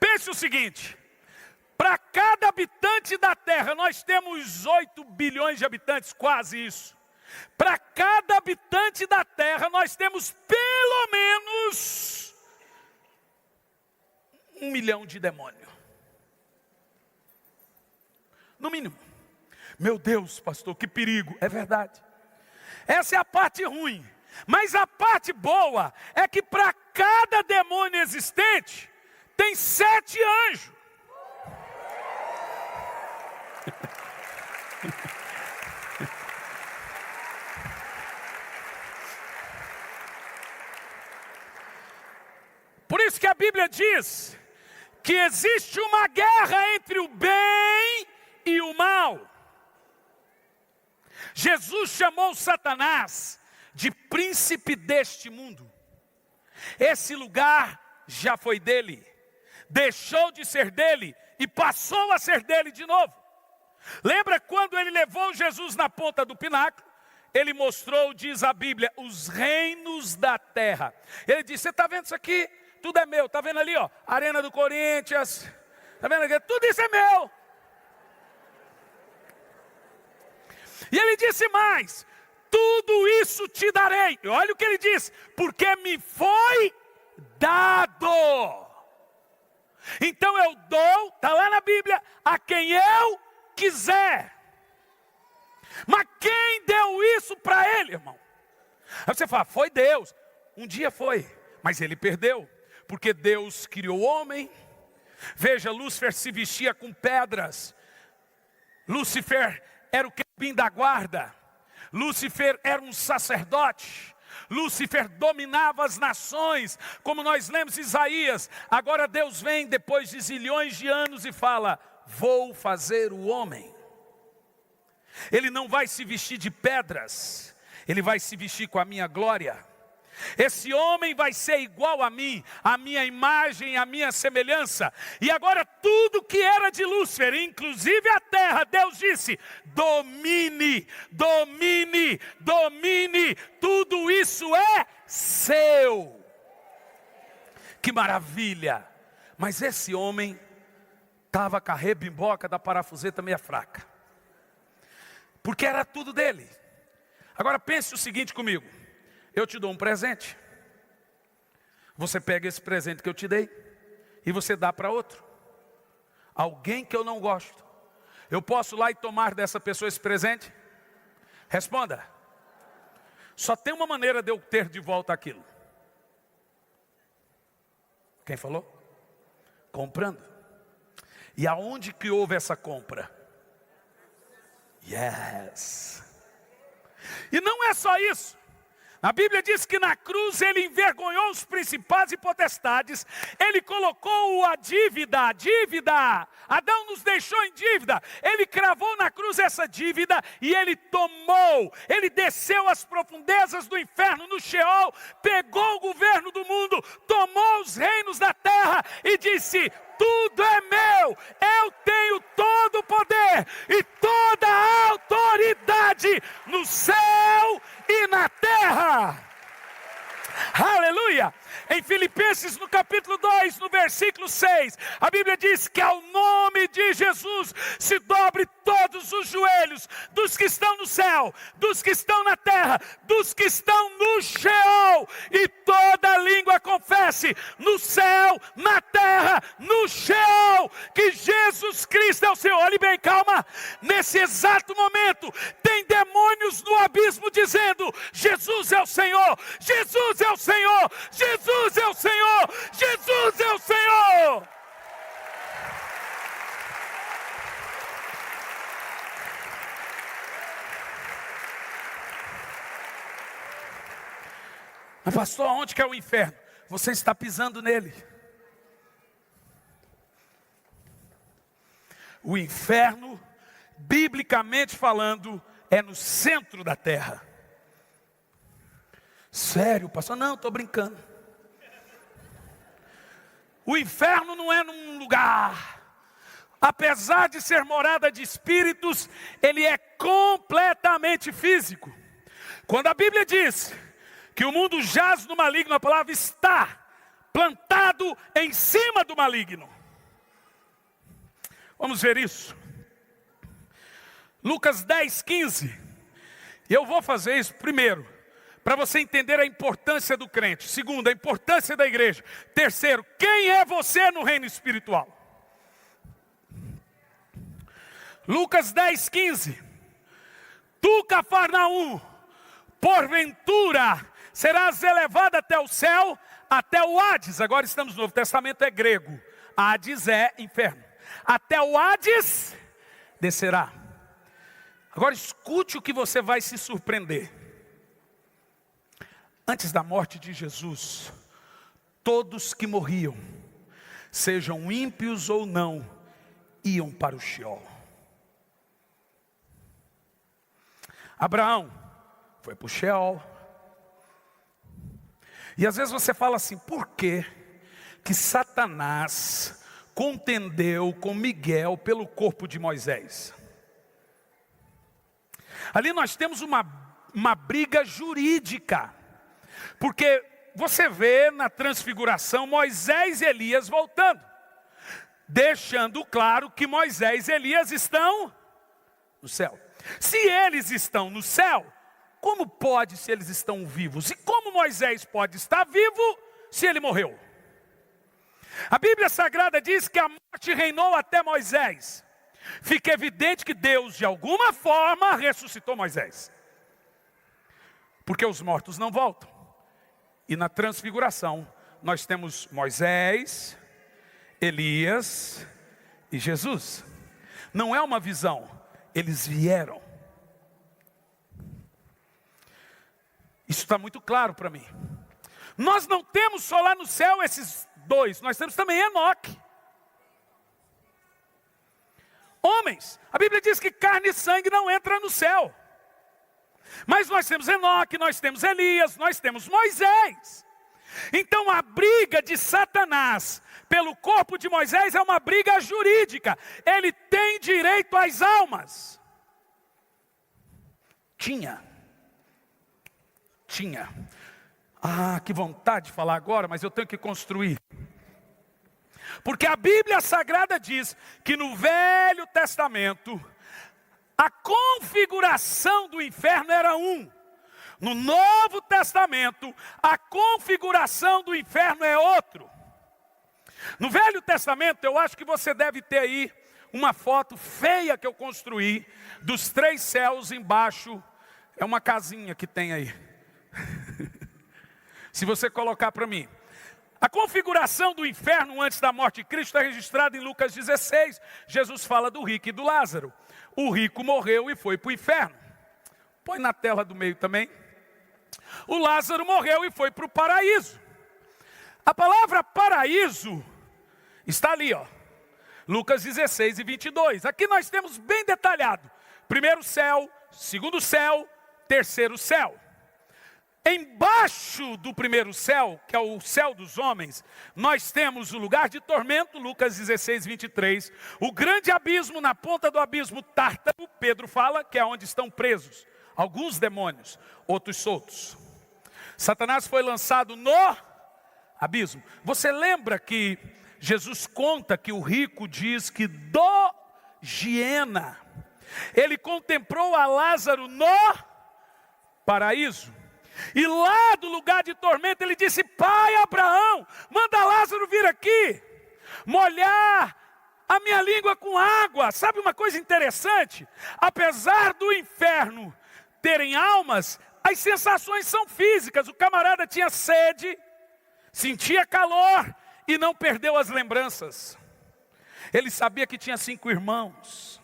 Pense o seguinte: para cada habitante da terra, nós temos 8 bilhões de habitantes, quase isso. Para cada habitante da terra, nós temos pelo menos 1 milhão de demônios. No mínimo. Meu Deus, pastor, que perigo. É verdade. Essa é a parte ruim. Mas a parte boa é que para cada demônio existente, tem 7 anjos. Por isso que a Bíblia diz que existe uma guerra entre o bem e o mal. Jesus chamou Satanás de príncipe deste mundo. Esse lugar já foi dele, deixou de ser dele e passou a ser dele de novo. Lembra quando ele levou Jesus na ponta do pináculo? Ele mostrou, diz a Bíblia, os reinos da terra. Ele disse: você está vendo isso aqui? Tudo é meu. Está vendo ali, ó, Arena do Corinthians? Está vendo aqui? Tudo isso é meu. E ele disse mais: tudo isso te darei. E olha o que ele diz: porque me foi dado. Então eu dou, está lá na Bíblia, a quem eu quiser. Mas quem deu isso para ele, irmão? Aí você fala: foi Deus. Um dia foi, mas ele perdeu. Porque Deus criou o homem. Veja, Lúcifer se vestia com pedras. Lúcifer era o querubim da guarda. Lúcifer era um sacerdote. Lúcifer dominava as nações, como nós lemos em Isaías. Agora Deus vem depois de zilhões de anos e fala: vou fazer o homem. Ele não vai se vestir de pedras, ele vai se vestir com a minha glória. Esse homem vai ser igual a mim, a minha imagem, a minha semelhança. E agora tudo que era de Lúcifer, inclusive a terra, Deus disse: domine, domine, domine. Tudo isso é seu. Que maravilha. Mas esse homem estava com a rebimboca da parafuseta meia fraca, porque era tudo dele. Agora pense o seguinte comigo: eu te dou um presente, você pega esse presente que eu te dei e você dá para outro, alguém que eu não gosto. Eu posso ir lá e tomar dessa pessoa esse presente? Responda. Só tem uma maneira de eu ter de volta aquilo. Quem falou? Comprando. E aonde que houve essa compra? Yes. E não é só isso. A Bíblia diz que na cruz ele envergonhou os principados e potestades. Ele colocou a dívida. Adão nos deixou em dívida. Ele cravou na cruz essa dívida e ele tomou. Ele desceu às profundezas do inferno, no Sheol. Pegou o governo do mundo. Tomou os reinos da terra e disse: tudo é meu. Eu tenho todo o poder e toda a autoridade no céu e na terra. Aleluia! Em Filipenses, no capítulo 2, no versículo 6, a Bíblia diz que ao nome de Jesus se dobre todos os joelhos dos que estão no céu, dos que estão na terra, dos que estão no Sheol, e toda língua confesse no céu, na terra, no Sheol, que Jesus Cristo é o Senhor. Olhe bem, calma. Nesse exato momento, tem demônios no abismo dizendo: Jesus é o Senhor, Jesus é o Senhor, Jesus é o Senhor, Jesus é o Senhor. Mas pastor, onde que é o inferno? Você está pisando nele. O inferno, biblicamente falando, é no centro da terra. Sério, pastor? Não, estou brincando. O inferno não é num lugar. Apesar de ser morada de espíritos, ele é completamente físico. Quando a Bíblia diz que o mundo jaz no maligno, a palavra está plantado em cima do maligno. Vamos ver isso. Lucas 10, 15. E eu vou fazer isso primeiro, para você entender a importância do crente. Segundo, a importância da igreja. Terceiro, quem é você no reino espiritual? Lucas 10, 15. Tu, Cafarnaum, porventura serás elevado até o céu, até o Hades. Agora estamos no Novo Testamento, é grego. Hades é inferno. Até o Hades descerá. Agora escute o que você vai se surpreender. Antes da morte de Jesus, todos que morriam, sejam ímpios ou não, iam para o Sheol. Abraão foi para o Sheol. E às vezes você fala assim, por que Satanás contendeu com Miguel pelo corpo de Moisés? Ali nós temos uma briga jurídica. Porque você vê na transfiguração Moisés e Elias voltando, deixando claro que Moisés e Elias estão no céu. Se eles estão no céu, como pode se eles estão vivos? E como Moisés pode estar vivo se ele morreu? A Bíblia Sagrada diz que a morte reinou até Moisés. Fica evidente que Deus de alguma forma ressuscitou Moisés. Porque os mortos não voltam. E na transfiguração, nós temos Moisés, Elias e Jesus. Não é uma visão, eles vieram. Isso está muito claro para mim. Nós não temos só lá no céu esses dois, nós temos também Enoque. Homens, a Bíblia diz que carne e sangue não entra no céu. Mas nós temos Enoque, nós temos Elias, nós temos Moisés. Então a briga de Satanás pelo corpo de Moisés é uma briga jurídica. Ele tem direito às almas. Tinha. Ah, que vontade de falar agora, mas eu tenho que construir. Porque a Bíblia Sagrada diz que no Velho Testamento a configuração do inferno era um. No Novo Testamento, a configuração do inferno é outro. No Velho Testamento, eu acho que você deve ter aí uma foto feia que eu construí, dos 3 céus embaixo. É uma casinha que tem aí. Se você colocar para mim. A configuração do inferno antes da morte de Cristo está registrada em Lucas 16. Jesus fala do rico e do Lázaro. O rico morreu e foi para o inferno. Põe na tela do meio também. O Lázaro morreu e foi para o paraíso. A palavra paraíso está ali, ó. Lucas 16 e 22. Aqui nós temos bem detalhado. Primeiro céu, segundo céu, terceiro céu. Embaixo do primeiro céu, que é o céu dos homens, nós temos o lugar de tormento, Lucas 16, 23. O grande abismo, na ponta do abismo Tártaro, Pedro fala que é onde estão presos alguns demônios, outros soltos. Satanás foi lançado no abismo. Você lembra que Jesus conta que o rico diz que do Giena ele contemplou a Lázaro no paraíso. E lá do lugar de tormento ele disse: pai Abraão, manda Lázaro vir aqui, molhar a minha língua com água. Sabe uma coisa interessante? Apesar do inferno terem almas, as sensações são físicas. O camarada tinha sede, sentia calor e não perdeu as lembranças. Ele sabia que tinha 5 irmãos,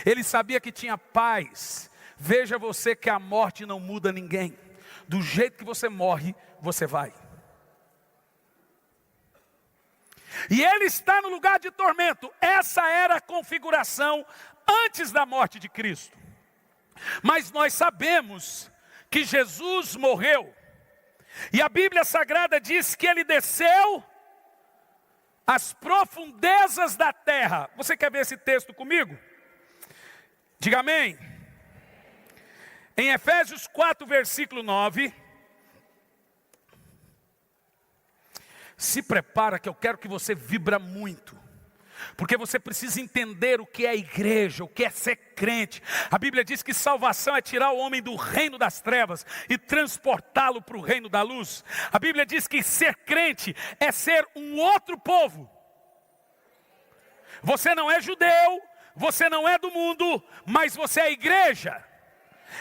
ele sabia que tinha pais. Veja você que a morte não muda ninguém. Do jeito que você morre, você vai. E ele está no lugar de tormento. Essa era a configuração antes da morte de Cristo. Mas nós sabemos que Jesus morreu. E a Bíblia Sagrada diz que ele desceu às profundezas da terra. Você quer ver esse texto comigo? Diga amém. Em Efésios 4, versículo 9. Se prepara que eu quero que você vibra muito. Porque você precisa entender o que é a igreja, o que é ser crente. A Bíblia diz que salvação é tirar o homem do reino das trevas e transportá-lo para o reino da luz. A Bíblia diz que ser crente é ser um outro povo. Você não é judeu, você não é do mundo, mas você é a igreja.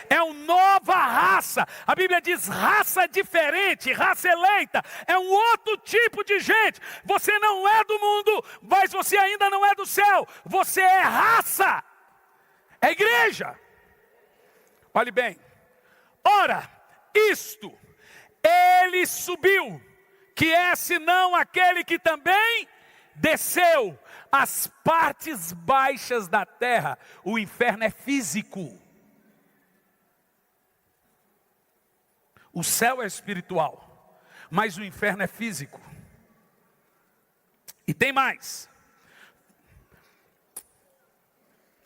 É uma nova raça. A Bíblia diz raça diferente, raça eleita. É um outro tipo de gente. Você não é do mundo, mas você ainda não é do céu. Você é raça. É igreja. Olhe bem. Ora, isto, ele subiu, que é senão aquele que também desceu às partes baixas da terra. O inferno é físico. O céu é espiritual, mas o inferno é físico. E tem mais.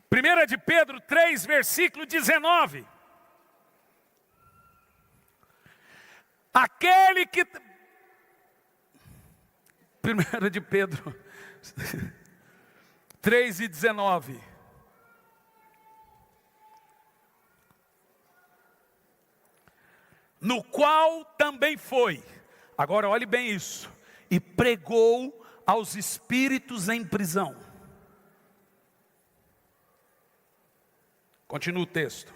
1 de Pedro 3, versículo 19. Aquele que... 1 de Pedro 3 e 19. No qual também foi, agora olhe bem isso, e pregou aos espíritos em prisão. Continua o texto.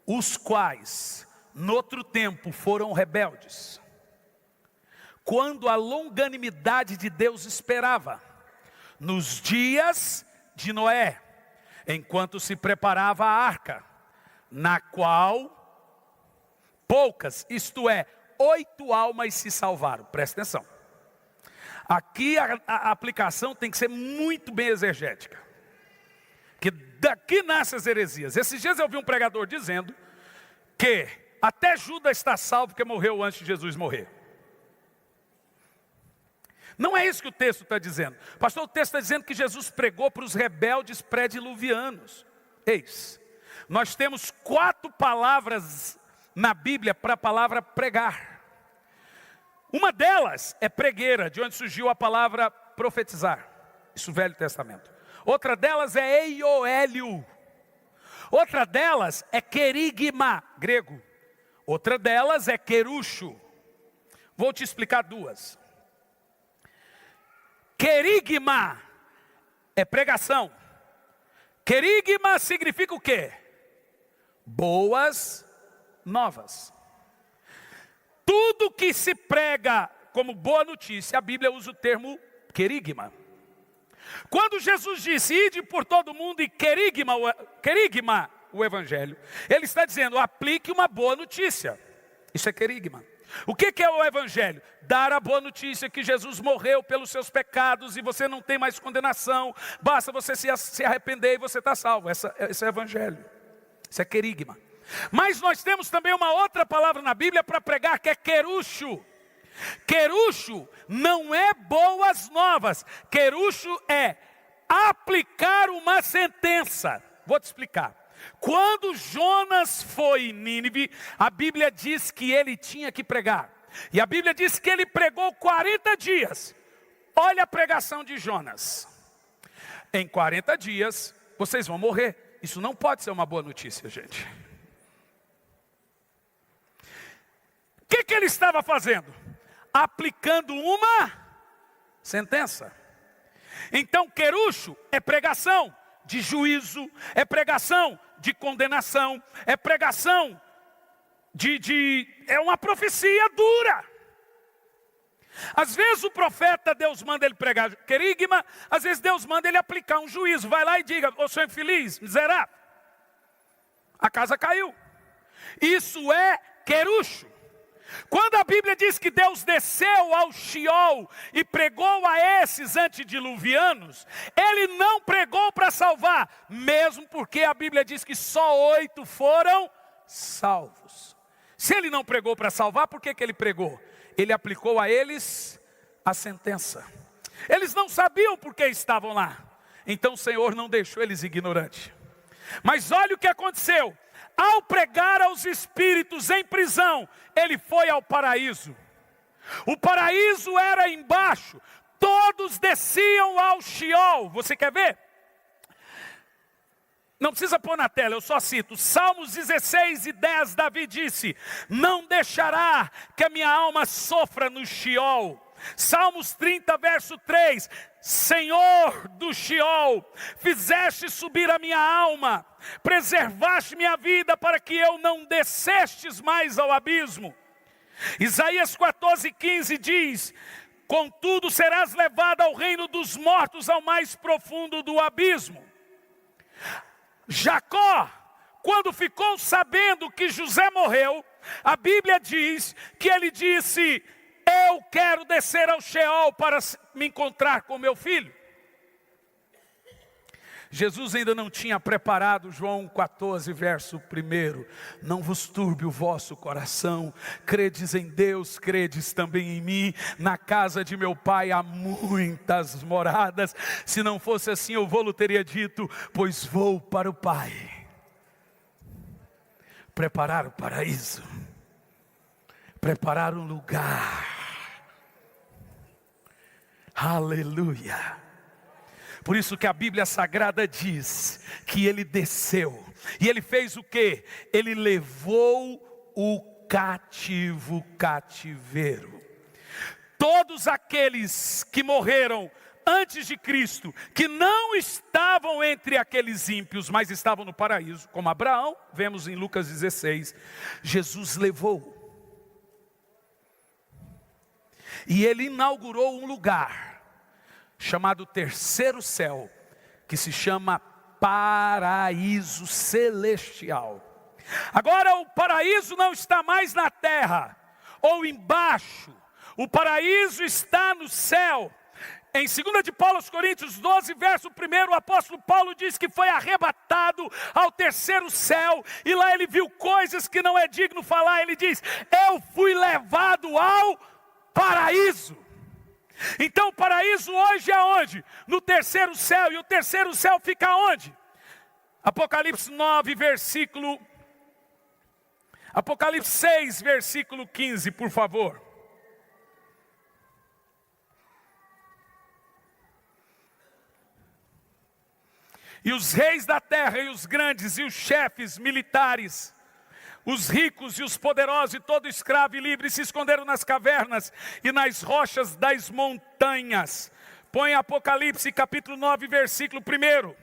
Os quais, noutro tempo, foram rebeldes, quando a longanimidade de Deus esperava, nos dias de Noé, enquanto se preparava a arca, na qual poucas, isto é, 8 almas se salvaram. Presta atenção. Aqui a aplicação tem que ser muito bem exegética. Que daqui nascem as heresias. Esses dias eu vi um pregador dizendo que até Judas está salvo porque morreu antes de Jesus morrer. Não é isso que o texto está dizendo. Pastor, o texto está dizendo que Jesus pregou para os rebeldes pré-diluvianos. Eis. Nós temos 4 palavras na Bíblia para a palavra pregar. Uma delas é pregueira, de onde surgiu a palavra profetizar. Isso, Velho Testamento. Outra delas é eioélio. Outra delas é querigma, grego. Outra delas é querucho. Vou te explicar 2. Querigma é pregação. Querigma significa o quê? Boas novas. Tudo que se prega como boa notícia, a Bíblia usa o termo querigma. Quando Jesus disse, ide por todo mundo e querigma o evangelho, ele está dizendo, aplique uma boa notícia. Isso é querigma. O que é o evangelho? Dar a boa notícia que Jesus morreu pelos seus pecados e você não tem mais condenação. Basta você se arrepender e você está salvo. Esse é o evangelho. Isso é querigma. Mas nós temos também uma outra palavra na Bíblia para pregar, que é querucho. Querucho não é boas novas. Querucho é aplicar uma sentença. Vou te explicar. Quando Jonas foi em Nínive, a Bíblia diz que ele tinha que pregar. E a Bíblia diz que ele pregou 40 dias. Olha a pregação de Jonas. Em 40 dias, vocês vão morrer. Isso não pode ser uma boa notícia, gente. O que ele estava fazendo? Aplicando uma sentença. Então, querucho é pregação de juízo, é pregação de condenação, é pregação é uma profecia dura. Às vezes o profeta, Deus manda ele pregar querigma, às vezes Deus manda ele aplicar um juízo. Vai lá e diga, ô seu infeliz, miserável, a casa caiu. Isso é querucho. Quando a Bíblia diz que Deus desceu ao Sheol e pregou a esses antediluvianos, Ele não pregou para salvar, mesmo porque a Bíblia diz que só 8 foram salvos. Se Ele não pregou para salvar, por que Ele pregou? Ele aplicou a eles a sentença. Eles não sabiam por que estavam lá, então o Senhor não deixou eles ignorantes. Mas olha o que aconteceu. Ao pregar aos espíritos em prisão, ele foi ao paraíso. O paraíso era embaixo, todos desciam ao Sheol. Você quer ver? Não precisa pôr na tela, eu só cito. Salmos 16:10, Davi disse: não deixará que a minha alma sofra no Sheol. Salmos 30, verso 3, Senhor do Sheol, fizeste subir a minha alma, preservaste minha vida para que eu não descestes mais ao abismo. Isaías 14:15 diz: contudo serás levado ao reino dos mortos, ao mais profundo do abismo. Jacó, quando ficou sabendo que José morreu, a Bíblia diz que ele disse: eu quero descer ao Sheol para me encontrar com meu filho. Jesus ainda não tinha preparado João 14, verso 1. Não vos turbe o vosso coração, credes em Deus, credes também em mim. Na casa de meu pai há muitas moradas. Se não fosse assim, eu vou-lhe teria dito, pois vou para o Pai preparar o paraíso, preparar um lugar. Aleluia. Por isso que a Bíblia Sagrada diz que ele desceu. E ele fez o quê? Ele levou o cativeiro. Todos aqueles que morreram antes de Cristo, que não estavam entre aqueles ímpios, mas estavam no paraíso, como Abraão, vemos em Lucas 16, Jesus levou. E ele inaugurou um lugar chamado terceiro céu, que se chama paraíso celestial. Agora o paraíso não está mais na terra, ou embaixo. O paraíso está no céu. Em 2 de Paulo aos Coríntios 12, verso 1, o apóstolo Paulo diz que foi arrebatado ao terceiro céu, e lá ele viu coisas que não é digno falar. Ele diz: eu fui levado ao paraíso. Então o paraíso hoje é onde? No terceiro céu. E o terceiro céu fica onde? Apocalipse 6, versículo 15, por favor. E os reis da terra, e os grandes, e os chefes militares, os ricos e os poderosos, e todo escravo e livre, se esconderam nas cavernas e nas rochas das montanhas. Põe Apocalipse capítulo 9, versículo 1.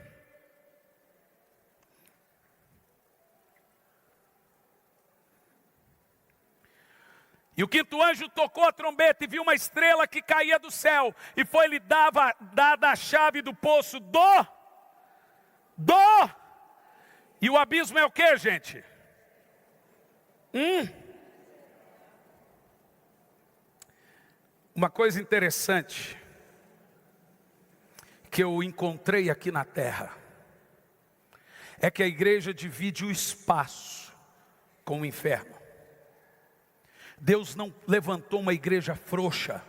E o quinto anjo tocou a trombeta e viu uma estrela que caía do céu, e foi-lhe dada a chave do poço e o abismo é o que, gente? Uma coisa interessante que eu encontrei aqui na terra é que a igreja divide o espaço com o inferno. Deus não levantou uma igreja frouxa.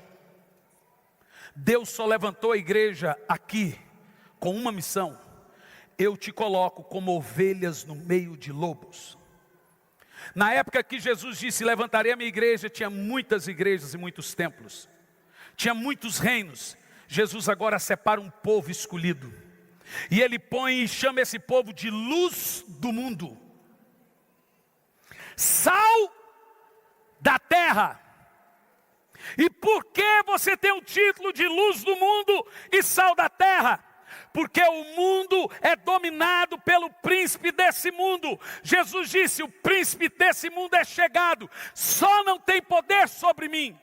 Deus só levantou a igreja aqui com uma missão: eu te coloco como ovelhas no meio de lobos. Na época que Jesus disse: levantarei a minha igreja, tinha muitas igrejas e muitos templos, tinha muitos reinos. Jesus agora separa um povo escolhido, e ele põe e chama esse povo de luz do mundo, sal da terra. E por que você tem o título de luz do mundo e sal da terra? Porque o mundo é dominado pelo príncipe desse mundo. Jesus disse: o príncipe desse mundo é chegado, só não tem poder sobre mim.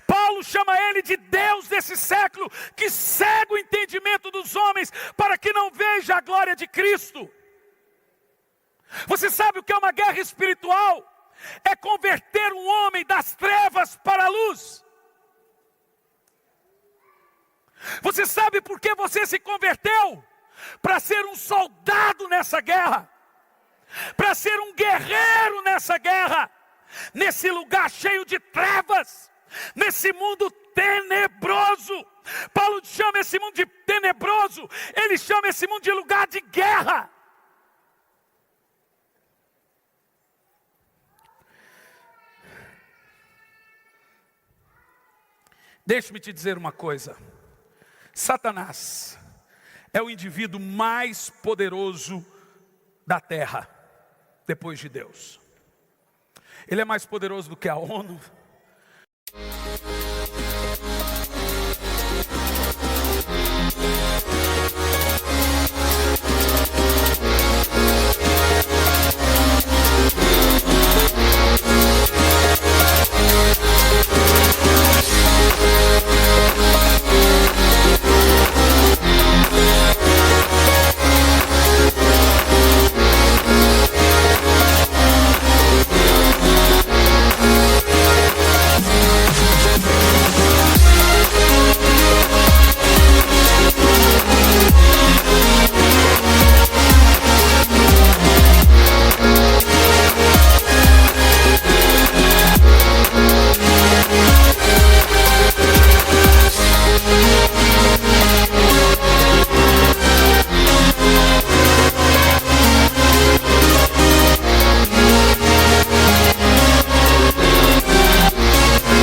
Paulo chama ele de Deus desse século, que cega o entendimento dos homens, para que não veja a glória de Cristo. Você sabe o que é uma guerra espiritual? É converter um homem das trevas para a luz. Você sabe por que você se converteu? Para ser um soldado nessa guerra, para ser um guerreiro nessa guerra, nesse lugar cheio de trevas, nesse mundo tenebroso. Paulo chama esse mundo de tenebroso, ele chama esse mundo de lugar de guerra. Deixe-me te dizer uma coisa: Satanás é o indivíduo mais poderoso da terra, depois de Deus. Ele é mais poderoso do que a ONU.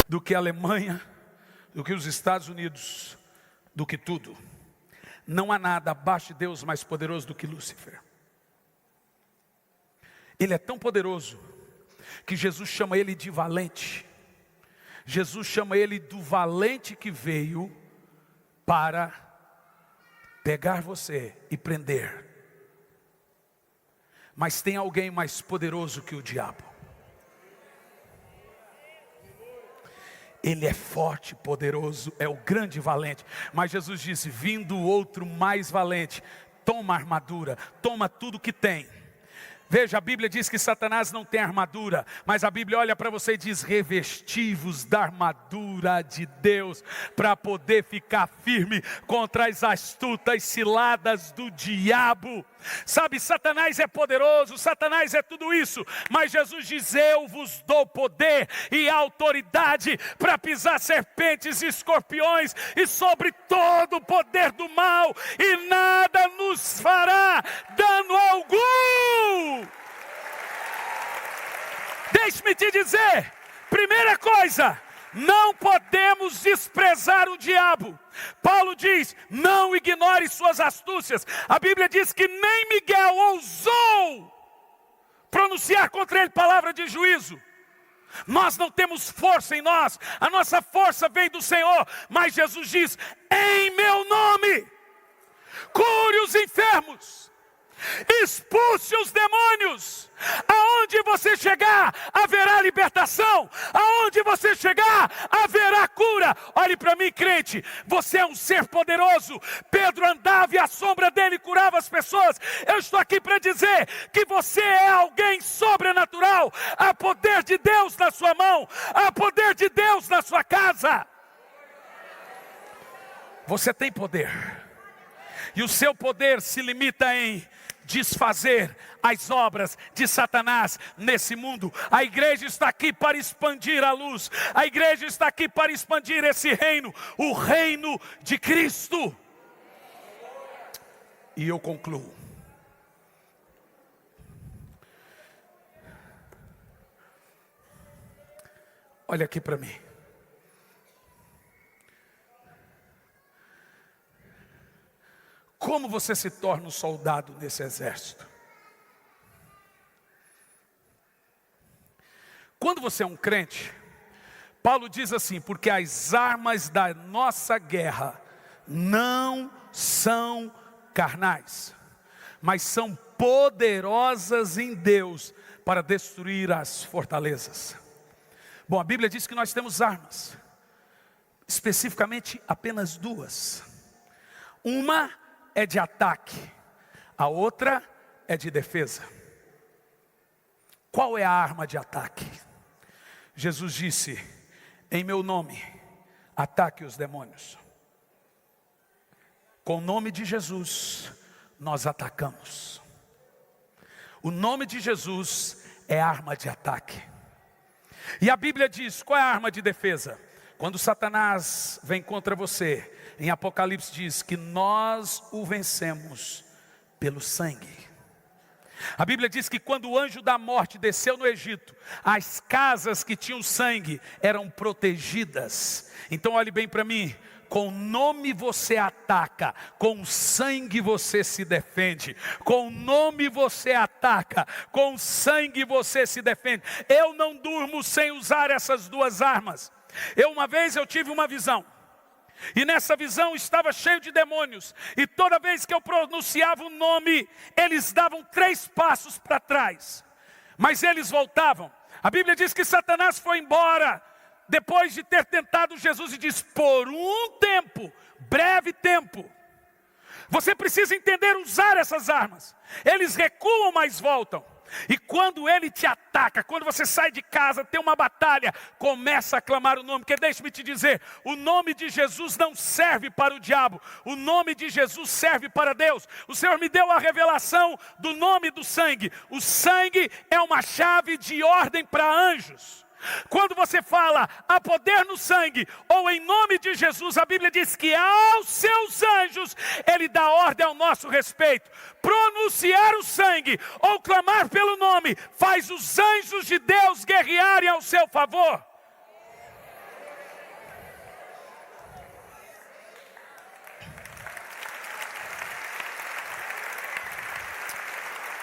Do que a Alemanha, do que os Estados Unidos, do que tudo. Não há nada abaixo de Deus mais poderoso do que Lúcifer. Ele é tão poderoso que Jesus chama ele de valente. Jesus chama ele do valente que veio para pegar você e prender. Mas tem alguém mais poderoso que o diabo. Ele é forte, poderoso, é o grande valente. Mas Jesus disse: vindo outro mais valente, toma a armadura, toma tudo que tem. Veja, a Bíblia diz que Satanás não tem armadura, mas a Bíblia olha para você e diz: revesti-vos da armadura de Deus, para poder ficar firme contra as astutas ciladas do diabo. Sabe, Satanás é poderoso, Satanás é tudo isso, mas Jesus diz: eu vos dou poder e autoridade para pisar serpentes e escorpiões e sobre todo o poder do mal, e nada nos fará dano algum. Deixe-me te dizer, primeira coisa, não podemos desprezar o diabo. Paulo diz: não ignore suas astúcias. A Bíblia diz que nem Miguel ousou pronunciar contra ele palavra de juízo. Nós não temos força em nós, a nossa força vem do Senhor. Mas Jesus diz: em meu nome, cure os enfermos, expulse os demônios. Aonde você chegar, haverá libertação. Aonde você chegar, haverá cura. Olhe para mim, crente, você é um ser poderoso. Pedro andava e a sombra dele curava as pessoas. Eu estou aqui para dizer que você é alguém sobrenatural. Há poder de Deus na sua mão, há poder de Deus na sua casa. Você tem poder, e o seu poder se limita em desfazer as obras de Satanás nesse mundo. A igreja está aqui para expandir a luz. A igreja está aqui para expandir esse reino, o reino de Cristo. E eu concluo. Olha aqui para mim. Como você se torna um soldado nesse exército? Quando você é um crente, Paulo diz assim: porque as armas da nossa guerra não são carnais, mas são poderosas em Deus para destruir as fortalezas. Bom, a Bíblia diz que nós temos armas, especificamente apenas duas. Uma é de ataque, a outra é de defesa. Qual é a arma de ataque? Jesus disse: em meu nome, ataque os demônios. Com o nome de Jesus, nós atacamos. O nome de Jesus é arma de ataque. E a Bíblia diz, qual é a arma de defesa? Quando Satanás vem contra você, em Apocalipse diz que nós o vencemos pelo sangue. A Bíblia diz que quando o anjo da morte desceu no Egito, as casas que tinham sangue eram protegidas. Então olhe bem para mim, com o nome você ataca, com o sangue você se defende. Com o nome você ataca, com o sangue você se defende. Eu não durmo sem usar essas duas armas. Uma vez eu tive uma visão. E nessa visão estava cheio de demônios. E toda vez que eu pronunciava o nome, eles davam 3 passos para trás. Mas eles voltavam. A Bíblia diz que Satanás foi embora depois de ter tentado Jesus e diz: por um tempo, breve tempo. Você precisa entender usar essas armas. Eles recuam, mas voltam. E quando ele te ataca, quando você sai de casa, tem uma batalha, começa a clamar o nome. Porque deixe-me te dizer, o nome de Jesus não serve para o diabo, o nome de Jesus serve para Deus. O Senhor me deu a revelação do nome do sangue. O sangue é uma chave de ordem para anjos. Quando você fala, há poder no sangue, ou em nome de Jesus, a Bíblia diz que aos seus anjos, Ele dá ordem ao nosso respeito. Pronunciar o sangue, ou clamar pelo nome, faz os anjos de Deus guerrearem ao seu favor.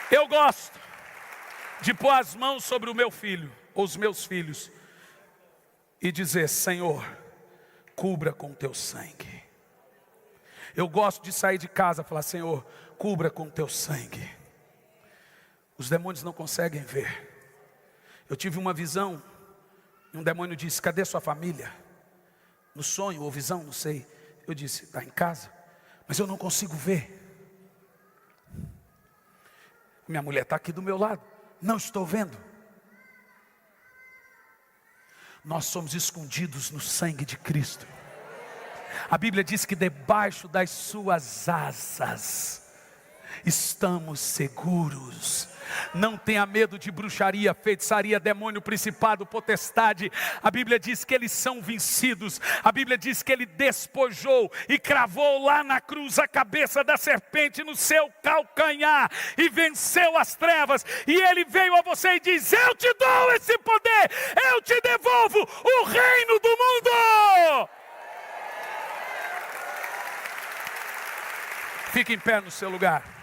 Eu gosto de pôr as mãos sobre o meu filho, ou os meus filhos, e dizer: Senhor, cubra com teu sangue. Eu gosto de sair de casa e falar: Senhor, cubra com teu sangue. Os demônios não conseguem ver. Eu tive uma visão, e um demônio disse: cadê sua família? No sonho ou visão, não sei. Eu disse: está em casa, mas eu não consigo ver. Minha mulher está aqui do meu lado, não estou vendo. Nós somos escondidos no sangue de Cristo. A Bíblia diz que debaixo das suas asas estamos seguros. Não tenha medo de bruxaria, feitiçaria, demônio, principado, potestade. A Bíblia diz que eles são vencidos. A Bíblia diz que Ele despojou e cravou lá na cruz a cabeça da serpente no seu calcanhar e venceu as trevas. E Ele veio a você e diz: eu te dou esse poder, eu te devolvo o reino do mundo. Fique em pé no seu lugar.